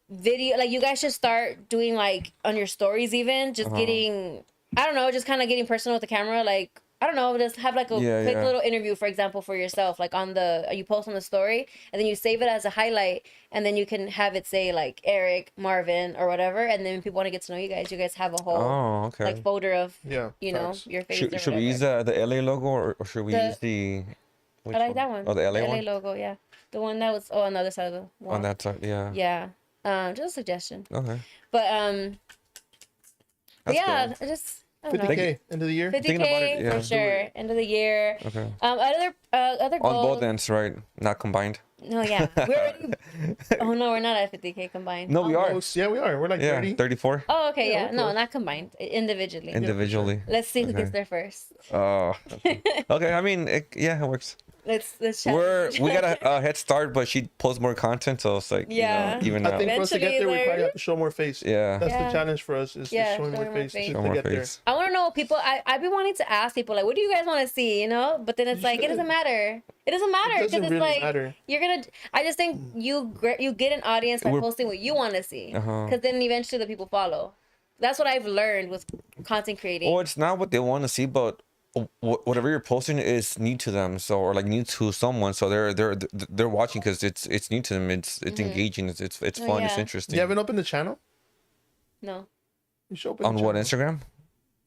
video. Like you guys should start doing like on your stories, even just getting. I don't know, just kind of getting personal with the camera. Like I don't know, just have like a Yeah, quick yeah. little interview, for example, for yourself, like on the you post on the story, and then you save it as a highlight, and then you can have it say like Eric, Marvin, or whatever, and then if people want to get to know you guys have a whole Oh, like okay. folder of Yeah, facts. your face or Should we use whatever. the LA logo or should we use The the I which like one? that one, Oh, the LA the LA one logo, yeah, the one that was on the other side of the on wall. that side. Yeah. Yeah, just a suggestion, Okay. but That's yeah, good. I just I don't know. 50K end of the year. Thinking about it, 50K yeah. for Do sure. End of the year. Okay. Other On both goals. ends, right? Not combined. No, yeah, we're already. Oh no, we're not at 50K combined. No, we are. Almost. Yeah, we are. We're like Yeah, 30. 34 Oh, okay, Yeah, yeah. we're No, close. not combined. Individually. individually. Let's see who Okay. gets there first. Oh, okay. I mean, yeah, it works. Let's chat. We got a head start, but she posts more content, so it's like Yeah. even I out. think for us to get there, we Eventually, probably have to show more face. Yeah. That's Yeah. the challenge for us is Yeah, showing more face Show to more get there. face. I want to know people. I've been wanting to ask people like, what do you guys want to see? You know, but then it's You like it doesn't should. matter. It doesn't matter It because doesn't it's really like matter. you're gonna. I just think you get an audience by We're- posting what you want to see, Uh-huh. because then eventually the people follow. That's what I've learned with content creating. Or it's not what they want to see, but whatever you're posting is new to them, so or like new to someone, so they're watching because it's new to them. It's engaging. It's Oh, fun. It's yeah. interesting. You haven't opened the channel? No. You should open On the what, channel. Instagram?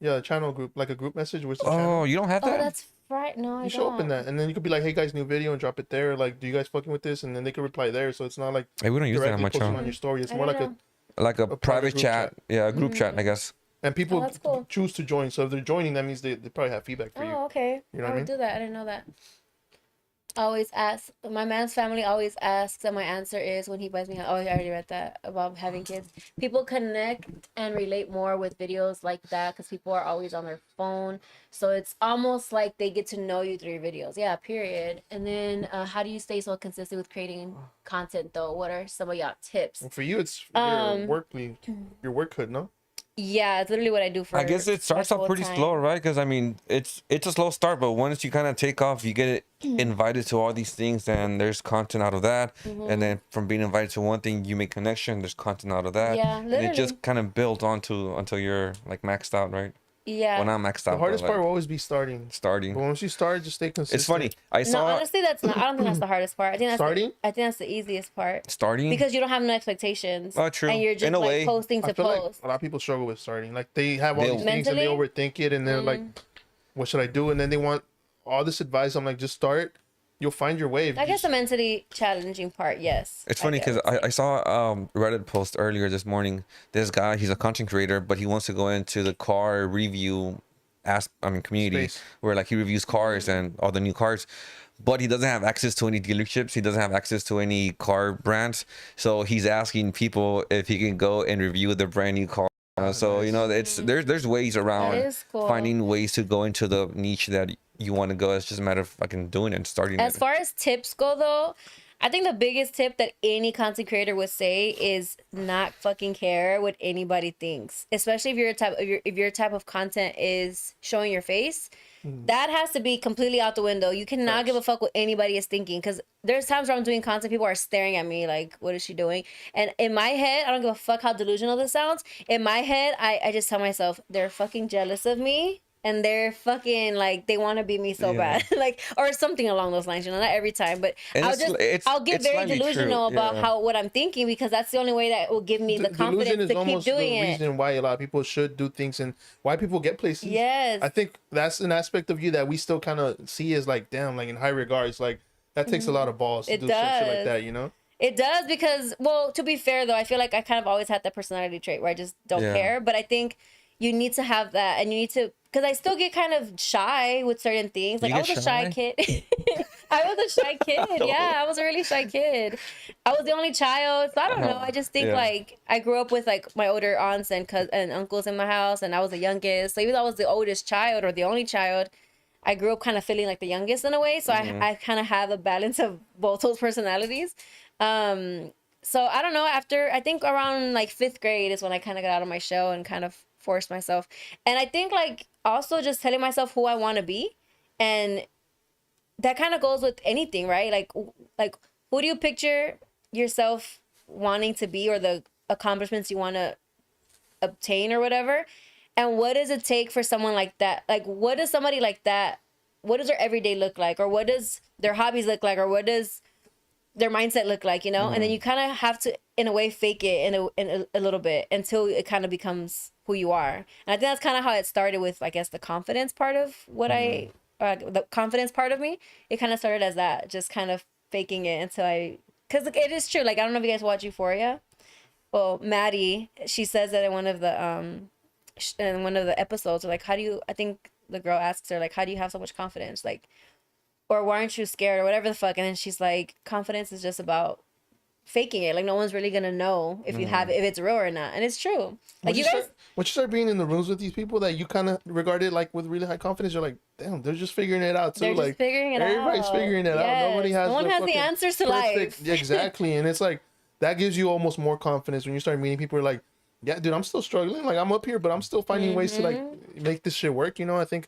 Yeah, a channel group, like a group message with the Oh, channel. you don't have Oh, that? that's right. No, I You should don't. open that, and then you could be like, "Hey guys, new video," and drop it there. Like, do you guys fucking with this? And then they could reply there, so it's not like Hey, we don't use that directly much. posting Huh? on your story. It's I more don't like know. Like a private private group chat. chat. Yeah, a group chat, I guess. and people Oh, that's cool. choose to join. So if they're joining, that means they probably have feedback for you. Oh, okay. You know I what I would mean? do that. I didn't know that. I always ask. My man's family always asks, and my answer is when he buys me. Oh, I already read that about having kids. People connect and relate more with videos like that because people are always on their phone. So it's almost like they get to know you through your videos. Yeah, period. And then, how do you stay so consistent with creating content though? What are some of y'all tips? And for you, it's your work hood, no? Yeah, it's literally what I do for. I guess it starts my off pretty full slow, time. right? Because I mean, it's a slow start, but once you kind of take off, you get invited to all these things, and there's content out of that. And then from being invited to one thing, you make connection. There's content out of that. Yeah, and it literally. just kind of builds onto until you're like maxed out, right? Yeah. Well, not maxed out. The hardest but, part like, will always be starting. But starting. once you start, just stay consistent. It's funny. I No, saw honestly, that's not. I don't think that's the hardest part. I think that's Starting? I think that's the easiest part starting. because you don't have no expectations. Oh, true. And you're just In a like way. posting I to feel like post. a lot of people struggle with starting. Like they have all They- these things and they Mentally? overthink it, and they're like, "What should I do?" And then they want all this advice. I'm like, just start. You'll find your way. I guess the mentally challenging part, yes. It's funny because I saw Reddit post earlier this morning. This guy, he's a content creator, but he wants to go into the car review community Space. where like he reviews cars and all the new cars, but he doesn't have access to any dealerships. He doesn't have access to any car brands. So he's asking people if he can go and review the brand new car. So you know, it's there's ways around is cool. finding ways to go into the niche that you want to go. It's just a matter of fucking doing it and starting As it. far as tips go, though, I think the biggest tip that any content creator would say is not fucking care what anybody thinks. Especially if your type of content is showing your face, that has to be completely out the window. You cannot give a fuck what anybody is thinking, because there's times where I'm doing content, people are staring at me like, what is she doing? And in my head, I don't give a fuck how delusional this sounds. In my head, I just tell myself they're fucking jealous of me. And they're fucking like they want to be me so Yeah. bad, like, or something along those lines. You know, not every time, but And I'll get it's very slightly delusional true, about yeah. what I'm thinking, because that's the only way that will give me the confidence Delusion is to keep almost doing the it. reason why a lot of people should do things and why people get places. Yes. I think that's an aspect of you that we still kind of see as like, damn, like in high regards. Like that takes a lot of balls to It do some shit like does. that, you know? It does, because, well, to be fair though, I feel like I kind of always had that personality trait where I just don't Yeah. care. But I think you need to have that, and you need to, because I still get kind of shy with certain things. Like You I was get a shy shy? kid. I was a shy kid. Yeah, I was a really shy kid. I was the only child, so I don't know. I just think Yeah. like I grew up with like my older aunts and and uncles in my house, and I was the youngest. So even though I was the oldest child or the only child, I grew up kind of feeling like the youngest in a way. So I kind of have a balance of both those personalities. So I don't know, after, I think around like 5th grade is when I kind of got out of my shell and kind of forced myself. And I think like also just telling myself who I want to be. And that kind of goes with anything, right? Like who do you picture yourself wanting to be, or the accomplishments you want to obtain or whatever? And what does it take for someone like that? Like, what does somebody like that, what does their everyday look like? Or what does their hobbies look like? Or what does their mindset look like, you know? And then you kind of have to, in a way, fake it in a little bit until it kind of becomes who you are. And I think that's kind of how it started with, I guess, the confidence part of what the confidence part of me. It kind of started as that, just kind of faking it until because it is true. Like, I don't know if you guys watch Euphoria. Well, Maddie, she says that in one of the episodes, like, I think the girl asks her, like, how do you have so much confidence? Like, or why aren't you scared or whatever the fuck? And then she's like, confidence is just about faking it. Like, no one's really gonna know if you have it, if it's real or not. And it's true. Like, once you start being in the rooms with these people that you kind of regarded like with really high confidence, you're like, damn, they're just figuring it out too. They're like just figuring it everybody's out. figuring it out. No one has the answers to life. Yeah, exactly. And it's like that gives you almost more confidence when you start meeting people who are like, yeah, dude, I'm still struggling. Like, I'm up here, but I'm still finding ways to like make this shit work. You know, I think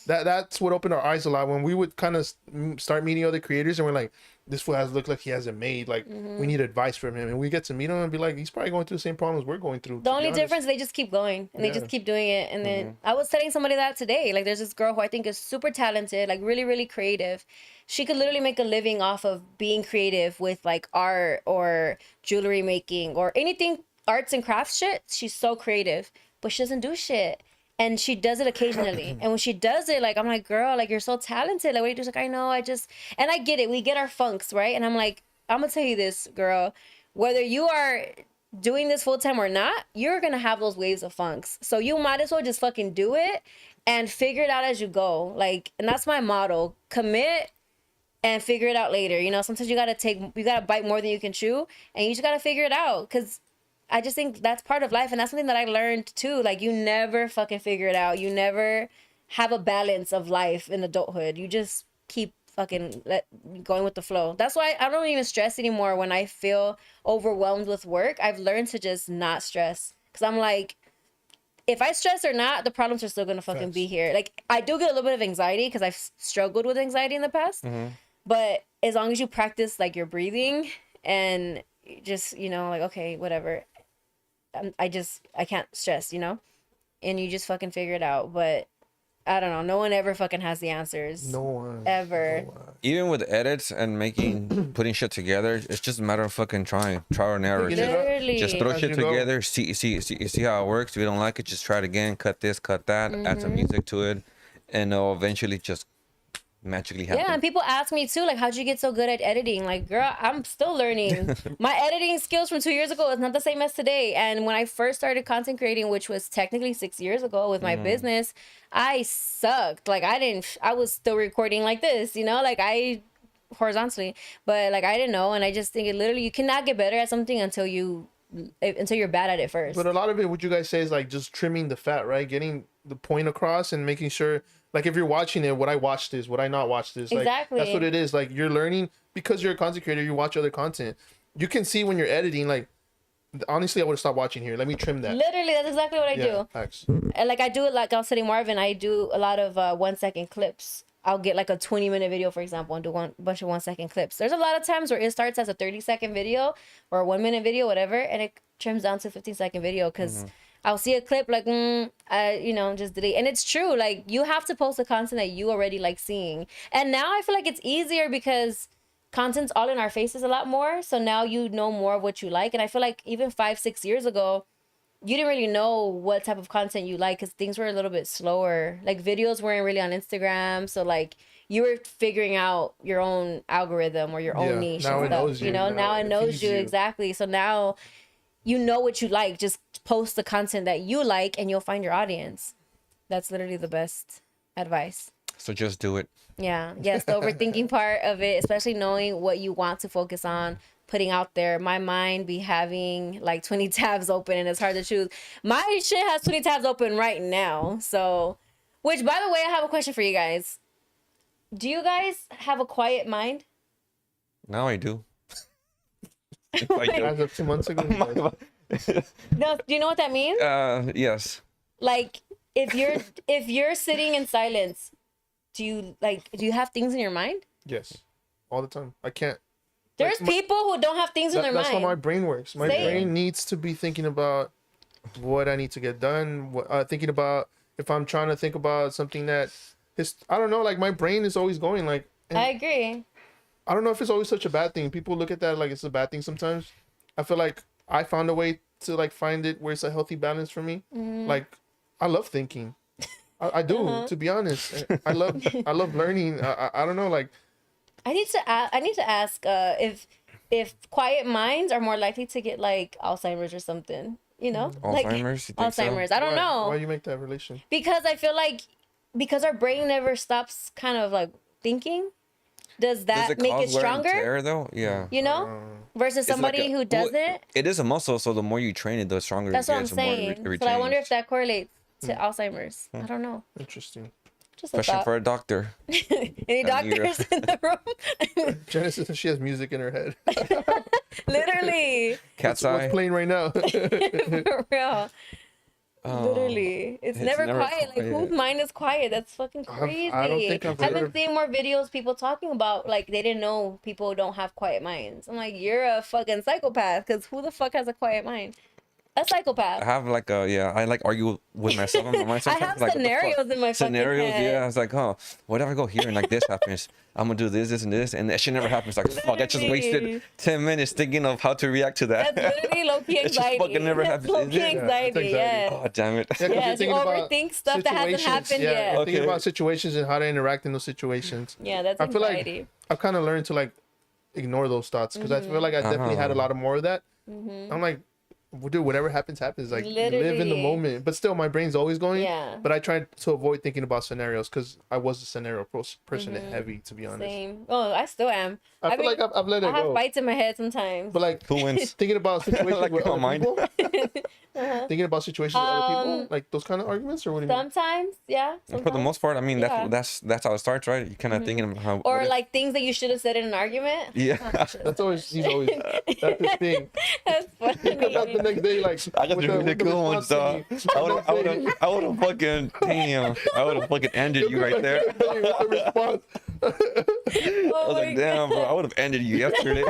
that's what opened our eyes a lot when we would kind of start meeting other creators and we're like, this fool has looked like he hasn't made, like we need advice from him, and we get to meet him and be like, he's probably going through the same problems we're going through. The only difference, they just keep going and they just keep doing it. And then I was telling somebody that today, like, there's this girl who I think is super talented, like really, really creative. She could literally make a living off of being creative with like art or jewelry making or anything, arts and crafts shit. She's so creative, but she doesn't do shit. And she does it occasionally. And when she does it, like, I'm like, girl, like, you're so talented. Like, what do you do? She's like, I know, and I get it. We get our funks, right? And I'm like, I'm going to tell you this, girl. Whether you are doing this full time or not, you're going to have those waves of funks. So you might as well just fucking do it and figure it out as you go. Like, and that's my motto. Commit and figure it out later. You know, sometimes you got to bite more than you can chew. And you just got to figure it out. Because I just think that's part of life. And that's something that I learned too. Like, you never fucking figure it out. You never have a balance of life in adulthood. You just keep fucking going with the flow. That's why I don't even stress anymore when I feel overwhelmed with work. I've learned to just not stress. Because I'm like, if I stress or not, the problems are still going to fucking be here. Like, I do get a little bit of anxiety because I've struggled with anxiety in the past. But as long as you practice, like, your breathing and just, you know, like, okay, whatever. I can't stress, you know? And you just fucking figure it out. But I don't know. No one ever fucking has the answers. No one. Ever. No one. Even with edits and putting shit together, it's just a matter of fucking trial and error. Literally. Just throw As shit you go. together, see how it works. If you don't like it, just try it again. Cut this, cut that, add some music to it, and it'll eventually just magically happen. Yeah, and people ask me too, like, how'd you get so good at editing? Like, girl, I'm still learning. My editing skills from 2 years ago is not the same as today. And when I first started content creating, which was technically 6 years ago with my business, I sucked. Like, I was still recording like this, you know, like horizontally, but like, I didn't know. And I just think you cannot get better at something until you're bad at it first. But a lot of it, what you guys say is like just trimming the fat, right? Getting the point across and making sure, like, if you're watching it, would I watch this? Would I not watch this? Like, Exactly. that's what it is. Like, you're learning because you're a content creator. You watch other content. You can see when you're editing, like, honestly, I would have stopped watching here. Let me trim that. Literally, that's exactly what I Yeah, do. facts. And like, I do it, like I was telling Marvin, I do a lot of 1 second clips. I'll get like a 20-minute video, for example, and do a bunch of 1 second clips. There's a lot of times where it starts as a 30-second video or a 1 minute video, whatever, and it trims down to a 15-second video because I'll see a clip like, just delete. And it's true. Like, you have to post the content that you already like seeing. And now I feel like it's easier because content's all in our faces a lot more. So now you know more of what you like. And I feel like even 5-6 years ago, you didn't really know what type of content you like because things were a little bit slower. Like, videos weren't really on Instagram. So, like, you were figuring out your own algorithm or your own niche now and it stuff. knows you. Now it knows feeds you. Exactly. So now you know what you like. Just post the content that you like and you'll find your audience. That's literally the best advice. So just do it. Yeah. Yes. The overthinking part of it, especially knowing what you want to focus on, putting out there. My mind be having like 20 tabs open and it's hard to choose. My shit has 20 tabs open right now. So, which, by the way, I have a question for you guys. Do you guys have a quiet mind? Now I do. As of 2 months ago. No, do you know what that means? Yes. Like, if you're sitting in silence, do you have things in your mind? Yes. All the time. I can't. There's people who don't have things in their That's mind. how my brain works. My Same. brain needs to be thinking about what I need to get done. Thinking about if I'm trying to think about something that I don't know. Like my brain is always going. Like I agree. I don't know if it's always such a bad thing. People look at that like it's a bad thing sometimes. I feel like I found a way to like find it where it's a healthy balance for me. Like I love thinking. I do, to be honest. I love learning. I don't know, like I need to ask if quiet minds are more likely to get like Alzheimer's or something. You know, like Alzheimer's. You think so? Alzheimer's. I don't know. Why you make that relation? Because I feel like because our brain never stops kind of like thinking, does that make it cause wear and stronger? tear, though? Yeah. You know? Versus It's like somebody who doesn't. It is a muscle, so the more you train it, the stronger That's it what I'm gets. The more saying. it So I wonder if retains. that correlates to Alzheimer's. I don't know. Interesting. Just a Question thought. for a doctor. Any doctors in the room? Genesis, she has music in her head. Literally. Cat's What's eye. playing right now? For real. Literally. It's never quiet. Like, quiet. whose mind is quiet? That's fucking crazy. I don't think I've I've ever- been seeing more videos, people talking about, like, they didn't know people don't have quiet minds. I'm like, you're a fucking psychopath, because who the fuck has a quiet mind? A I psychopath. have like I like argue with myself in my mind I sometimes. have like, what the fuck? scenarios in my fucking Scenarios, head. yeah. I was like, oh, what if I go here and like this happens? I'm gonna do this and this, and that shit never happens. Like, fuck, I just wasted Literally. 10 minutes thinking of how to react to that. That's literally low-key It just anxiety. fucking never That's happens, is low-key it? Yeah, it's anxiety, anxiety. yes. Oh, damn it. Yeah, 'cause you're Yes, you thinking about overthink stuff that hasn't situations. happened Yeah, yet. thinking Okay. about situations and how to interact in those situations. Yeah, that's I feel anxiety. like I've kind of learned to like ignore those thoughts because I feel like I definitely had a lot of more of that. I'm like, well, dude, whatever happens, happens. Like, live in the Literally. moment. But still, my brain's always going. Yeah. But I tried to avoid thinking about scenarios because I was a scenario person heavy, to be honest. Same. Oh, I still am. I feel like I've let it I have go. fights in my head sometimes. But like Who wins? thinking about situations Like, with come other on, people. Thinking about situations with other people, like those kind of arguments, or what do you mean? Sometimes, yeah. For the sometimes. most part, I mean, Yeah. that's how it starts, right? You kind of thinking of how. Or what if- like things that you should have said in an argument. Yeah. That's always he's always that's his thing. That's He comes out the funny. next day like I got with the really with cool ones, dog. response to me. I would have fucking, damn. I would have fucking ended you right there. With the response. I Oh was my like, damn, bro, I would have ended you yesterday.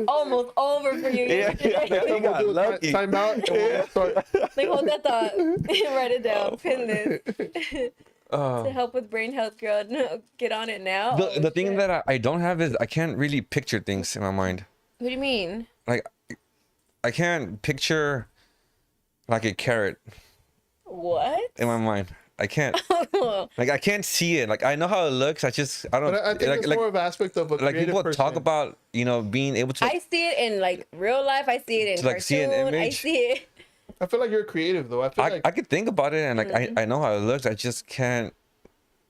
Almost over for you. Yeah, yesterday. you got We'll do a lucky. time out and we'll start. Like, hold that thought. Write it down. Pin this. To help with brain health, girl. No, get on it now. Oh, The thing shit. that I don't have is I can't really picture things in my mind. What do you mean? Like, I can't picture like a carrot What? in my mind. I can't. Like, I can't see it. Like, I know how it looks. I don't. But I think like, it's more of an aspect of a like creative people person. talk about, being able to. I see it in like real life. I see it in To, like, see an cartoon. I image? see it. I feel like you're creative though. I feel like I could think about it and like I know how it looks. I just can't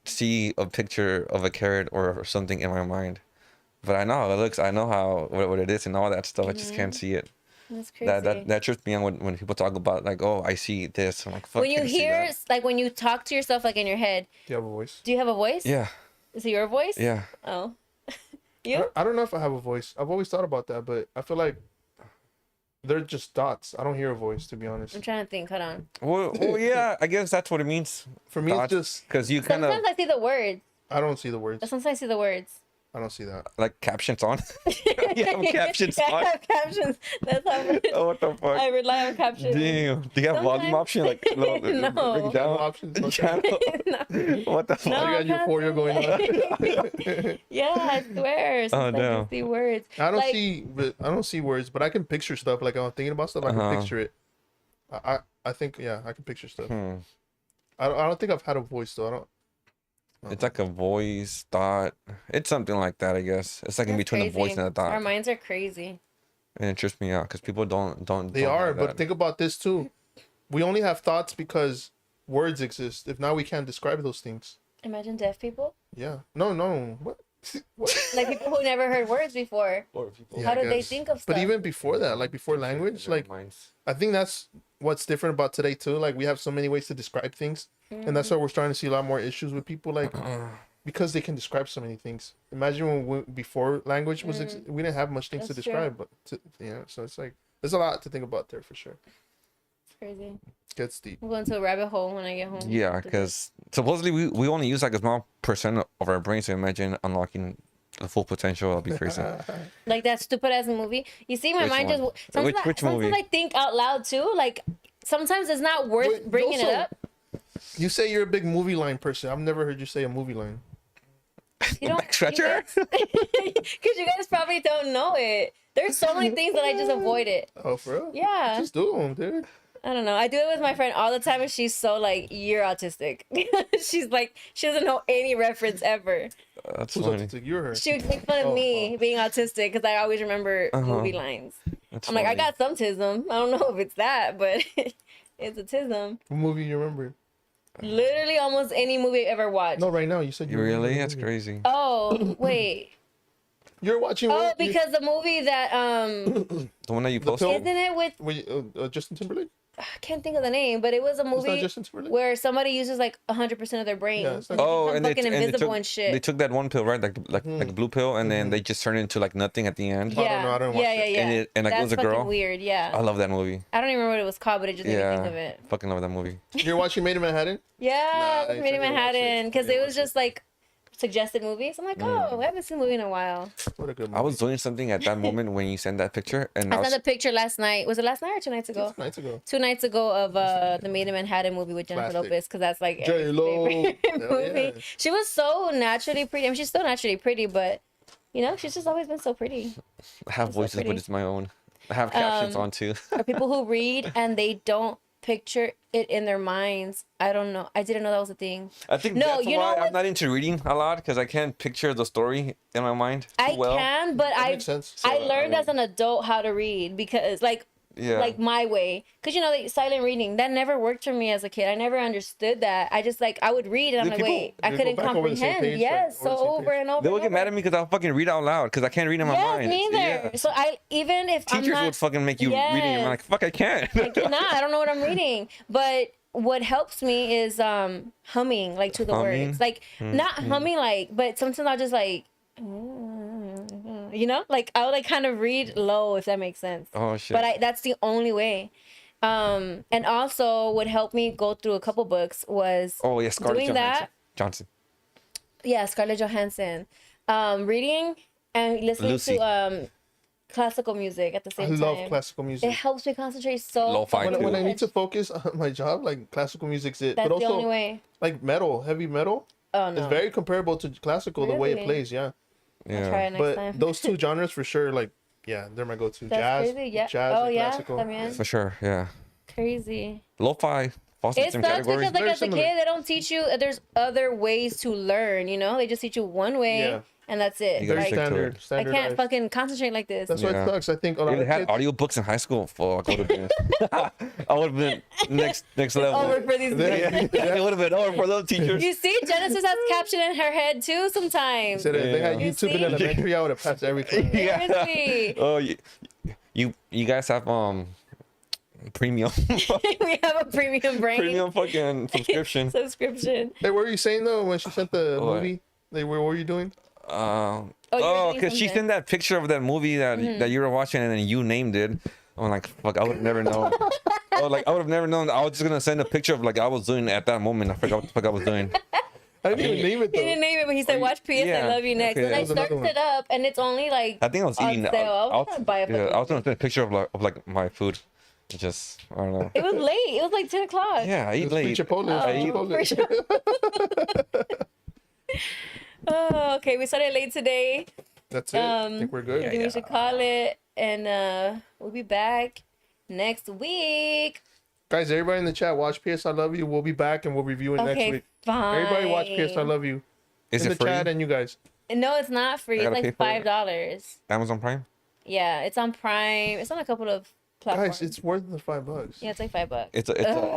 see a picture of a carrot or something in my mind. But I know how it looks. I know how what it is and all that stuff. I just can't see it. That's crazy. That trips me on when people talk about like, oh, I see this. I'm like, fuck. When you can't see hear, that. like when you talk to yourself, like in your head, do you have a voice? do you have a voice? Yeah, Is it your voice? yeah. Oh. You? I don't know if I have a voice. I've always thought about that, but I feel like they're just thoughts. I don't hear a voice, to be honest. I'm trying to think. Hold on. Well, yeah. I guess that's what it means. For me, it's just because you kind of Sometimes I see the words. I don't see the words. Sometimes I see the words. I don't see that. like captions on. You have captions Yeah, I on. have captions. That's how Oh, what the fuck? I rely on captions. Damn. Do you have volume option? Like, No. bring it No down. options. No Channel. No. What the fuck? No. You got euphoria going on. Yeah, I swear. Sometimes no. I see words. I Like, don't see words, but I can picture stuff. Like I'm thinking about stuff, I can picture it. I think I can picture stuff. I don't think I've had a voice though. I don't. It's like a voice, thought. It's something like that, I guess. It's like in that's between the voice crazy. and the thought. Our minds are crazy. And it trips me out because people don't. They don't are, have but that. think about this too. We only have thoughts because words exist. If now we can't describe those things. Imagine deaf people. Yeah. No. What? What? Like people who never heard words before. Or people. Yeah, How I do they guess. think of stuff? But even before that, like before language, like I think that's what's different about today too. Like we have so many ways to describe things, and that's why we're starting to see a lot more issues with people, like because they can describe so many things. Imagine when before language was, we didn't have much things to That's true. describe, but so it's like there's a lot to think about there for sure. It's crazy. Gets deep. I'm going to a rabbit hole when I get home. Yeah, because supposedly we only use like a small percent of our brain. So imagine unlocking the full potential, I'll be crazy. Like that stupid ass movie. You see, my Which mind one? just sometimes, Which sometimes movie? I think out loud too. Like sometimes it's not worth Wait, bringing it also- up. You say you're a big movie line person. I've never heard you say a movie line. You don't, Back scratcher? because you guys probably don't know it. There's so many things that I just avoid it. Oh, for real? Yeah. Just do them, dude. I don't know. I do it with my friend all the time, and she's so like, "You're autistic." She's like, she doesn't know any reference ever. That's Who's funny. autistic? You're her. She would make fun of me being autistic because I always remember movie lines. That's I'm like, I funny. got some tism. I don't know if it's that, but it's a tism. What movie you remember? Literally almost any movie I ever watched. No, right now. You said you remember Really? the That's movie. crazy. Oh wait. You're watching. Oh, what- you- because the movie that The one that you The posted? pill? isn't it with Wait, Justin Timberlake? I can't think of the name, but it was a It's not movie Justin Timberlake? where somebody uses like 100% of their brain. Yeah, it's and not- they Oh, become and they, fucking and they invisible took, and shit. they took that one pill, right? Like a blue pill, and then they just turned into like nothing at the end. I don't know, I don't watch yeah, it. yeah, yeah. And like, it That's was a fucking girl? weird. Yeah. I love that movie. I don't even remember what it was called, but it just made me think of Yeah, it. fucking love that movie. You're watching Made in Manhattan? Yeah, Nice, Made in I gotta watch it. Manhattan because I gotta it was watch just like suggested movies. I'm like, oh, I haven't seen a movie in a while. What a good movie. I was doing something at that moment when you sent that picture, and I I was saw the picture last night. Was it last night or 2 nights ago? nights ago. 2 nights ago of the Made in Manhattan movie with Jennifer Classic. Lopez because that's like Eric's J-Lo. favorite Hell movie. yeah. She was so naturally pretty. I mean, she's still naturally pretty, but you know, she's just always been so pretty. I have It's so voices, but pretty. it's my own. I have captions on too. For people who read and they don't picture it in their minds, I don't know. I didn't know that was a thing. I think No, that's you know why what? I'm not into reading a lot because I can't picture the story in my mind too I well. can, but That makes sense. I So, learned as an adult how to read because like my way. Because you know, like, silent reading that never worked for me as a kid. I never understood that. I just like I would read and I'm Did like, people- wait, I did they go couldn't back over the same comprehend. page, like, Yes, over the so same over page? and over. They would and get mad over. at me because I'll fucking read out loud because I can't read in my Yes, mind. me either. Yeah. So I even if I'm Teachers not, would fucking make you read it. And I'm like, fuck, I can't. I cannot. I don't know what I'm reading. But what helps me is humming like to the Humming? words. Like not humming like, but sometimes I'll just like you know? Like I'll like kind of read low if that makes sense. Oh shit. But that's the only way. And also what helped me go through a couple books was oh yeah, Scarlett doing Johansson. yeah, Scarlett Johansson. Reading and listening Lucy. to classical music at the I same time. love classical It music. helps me concentrate so Lo-fi fucking too. When I need much. to focus on my job, like classical music's it. That's but the only also, way. like metal, heavy metal, Oh no. it's very comparable to classical, the way it Really? plays, yeah. I'll try Yeah. it next But time. those two genres for sure, like, yeah, they're my go-to. That's Jazz, crazy. Yeah. jazz Oh and yeah. classical. También. For sure. Yeah. Crazy. Lo-fi falls in the It same sucks category. because like Very as a similar. kid they don't teach you there's other ways to learn, you know? They just teach you one way Yeah. and that's it. You gotta Very stick to standard. it. I Standardized. can't fucking concentrate like this. That's why Yeah. it sucks. I think a lot If they of had kids. audiobooks in high school, fuck, I would have been. I would have been next level. Over for these Yeah. kids. It would have been over for those teachers. You see, Genesis has caption in her head too sometimes. Said if they had Yeah. YouTube in see? elementary, I would have passed everything. Seriously. Oh, you guys have premium We have a premium brain premium fucking subscription. subscription. Hey, what were you saying though when she sent the What? movie? What were you doing? Oh, you were doing because she something. sent that picture of that movie that you were watching and then you named it. I'm like, fuck, I would have never known. I would have never known. I was just gonna send a picture of like I was doing at that moment. I forgot what the fuck I was doing. I didn't even name it He though. didn't name it, but he said, "Watch PS, yeah, I love you next." okay, And that I was another searched one. it up, and it's only like I think I was on eating. sale. I was trying to buy a yeah, fucking I was gonna movie. take a picture of like my food. It just I don't know. It was late. It was like 10 o'clock. Yeah, I eat It's free late. Chipotle. I Free eat- Chipotle. for sure. Oh, okay. We started late today. That's it. I think we're good. I think we should call it, and we'll be back next week. Guys, everybody in the chat, watch PS I Love You. We'll be back and we'll review it next Okay, week. fine. Everybody watch PS I Love You. Is in it the free? chat and you guys. No, it's not free. I It's gotta like pay for it? $5. Amazon Prime? Yeah, it's on Prime. It's on a couple of platforms. Guys, it's worth the $5. Yeah, it's like $5.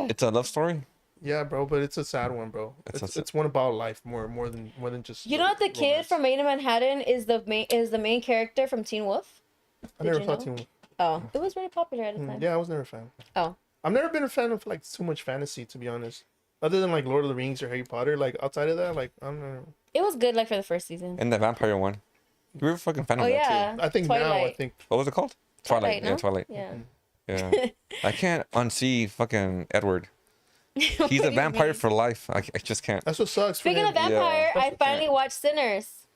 It's a love story. Yeah, bro, but it's a sad one, bro. It's It's one about life more than just. You know what? The kid romance. from Made in Manhattan is the main character from Teen Wolf. I never you saw know? Teen Wolf. Oh, it was very popular at the time. Yeah, I was never a fan. Oh, I've never been a fan of like too much fantasy, to be honest. Other than like Lord of the Rings or Harry Potter, like outside of that, like I don't know. it was good like for the first season. And the vampire one. You were a fucking fan of Oh that yeah, I think now, I Twilight. think too. What was it called? Twilight. no? Yeah, Twilight. Yeah. Yeah. I can't unsee fucking Edward. He's What a do you vampire mean? for life. I just can't. that's what sucks. Speaking for of him. vampire, Yeah. I finally watched Sinners.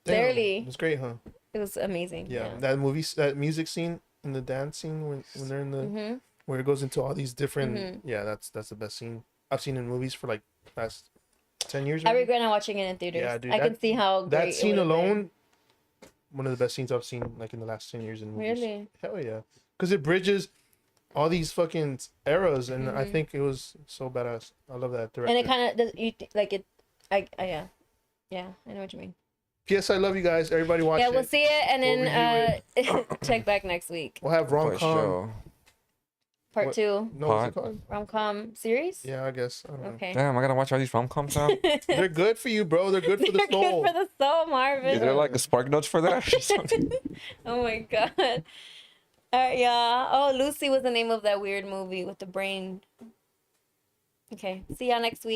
Damn, Barely. It was great, huh? It was amazing. Yeah, Yeah. that music scene in the dance scene when they're in the where it goes into all these different. Yeah, that's the best scene I've seen in movies for like past 10 years. I Maybe? regret not watching it in theaters. Yeah, dude, I can see how great that it scene would've been. alone, one of the best scenes I've seen like in the last 10 years in movies. Really? Hell yeah, because it bridges all these fucking eras, and I think it was so badass. I love that director. And it kind of does. Like it. Yeah. Yeah, I know what you mean. P.S. I love you guys. Everybody watch Yeah, it. we'll see it and We'll then check back next week. We'll have rom For com. sure. Part What- 2 No, what's it called? rom com series. Yeah, I guess. I don't know. Okay. Damn, I gotta watch all these rom coms now. They're good for you, bro. They're good for the They're soul. good for the soul, Marvin. Is there like a spark notes for that? or something? Oh my god. All right, yeah. Oh, Lucy was the name of that weird movie with the brain. Okay. See y'all next week.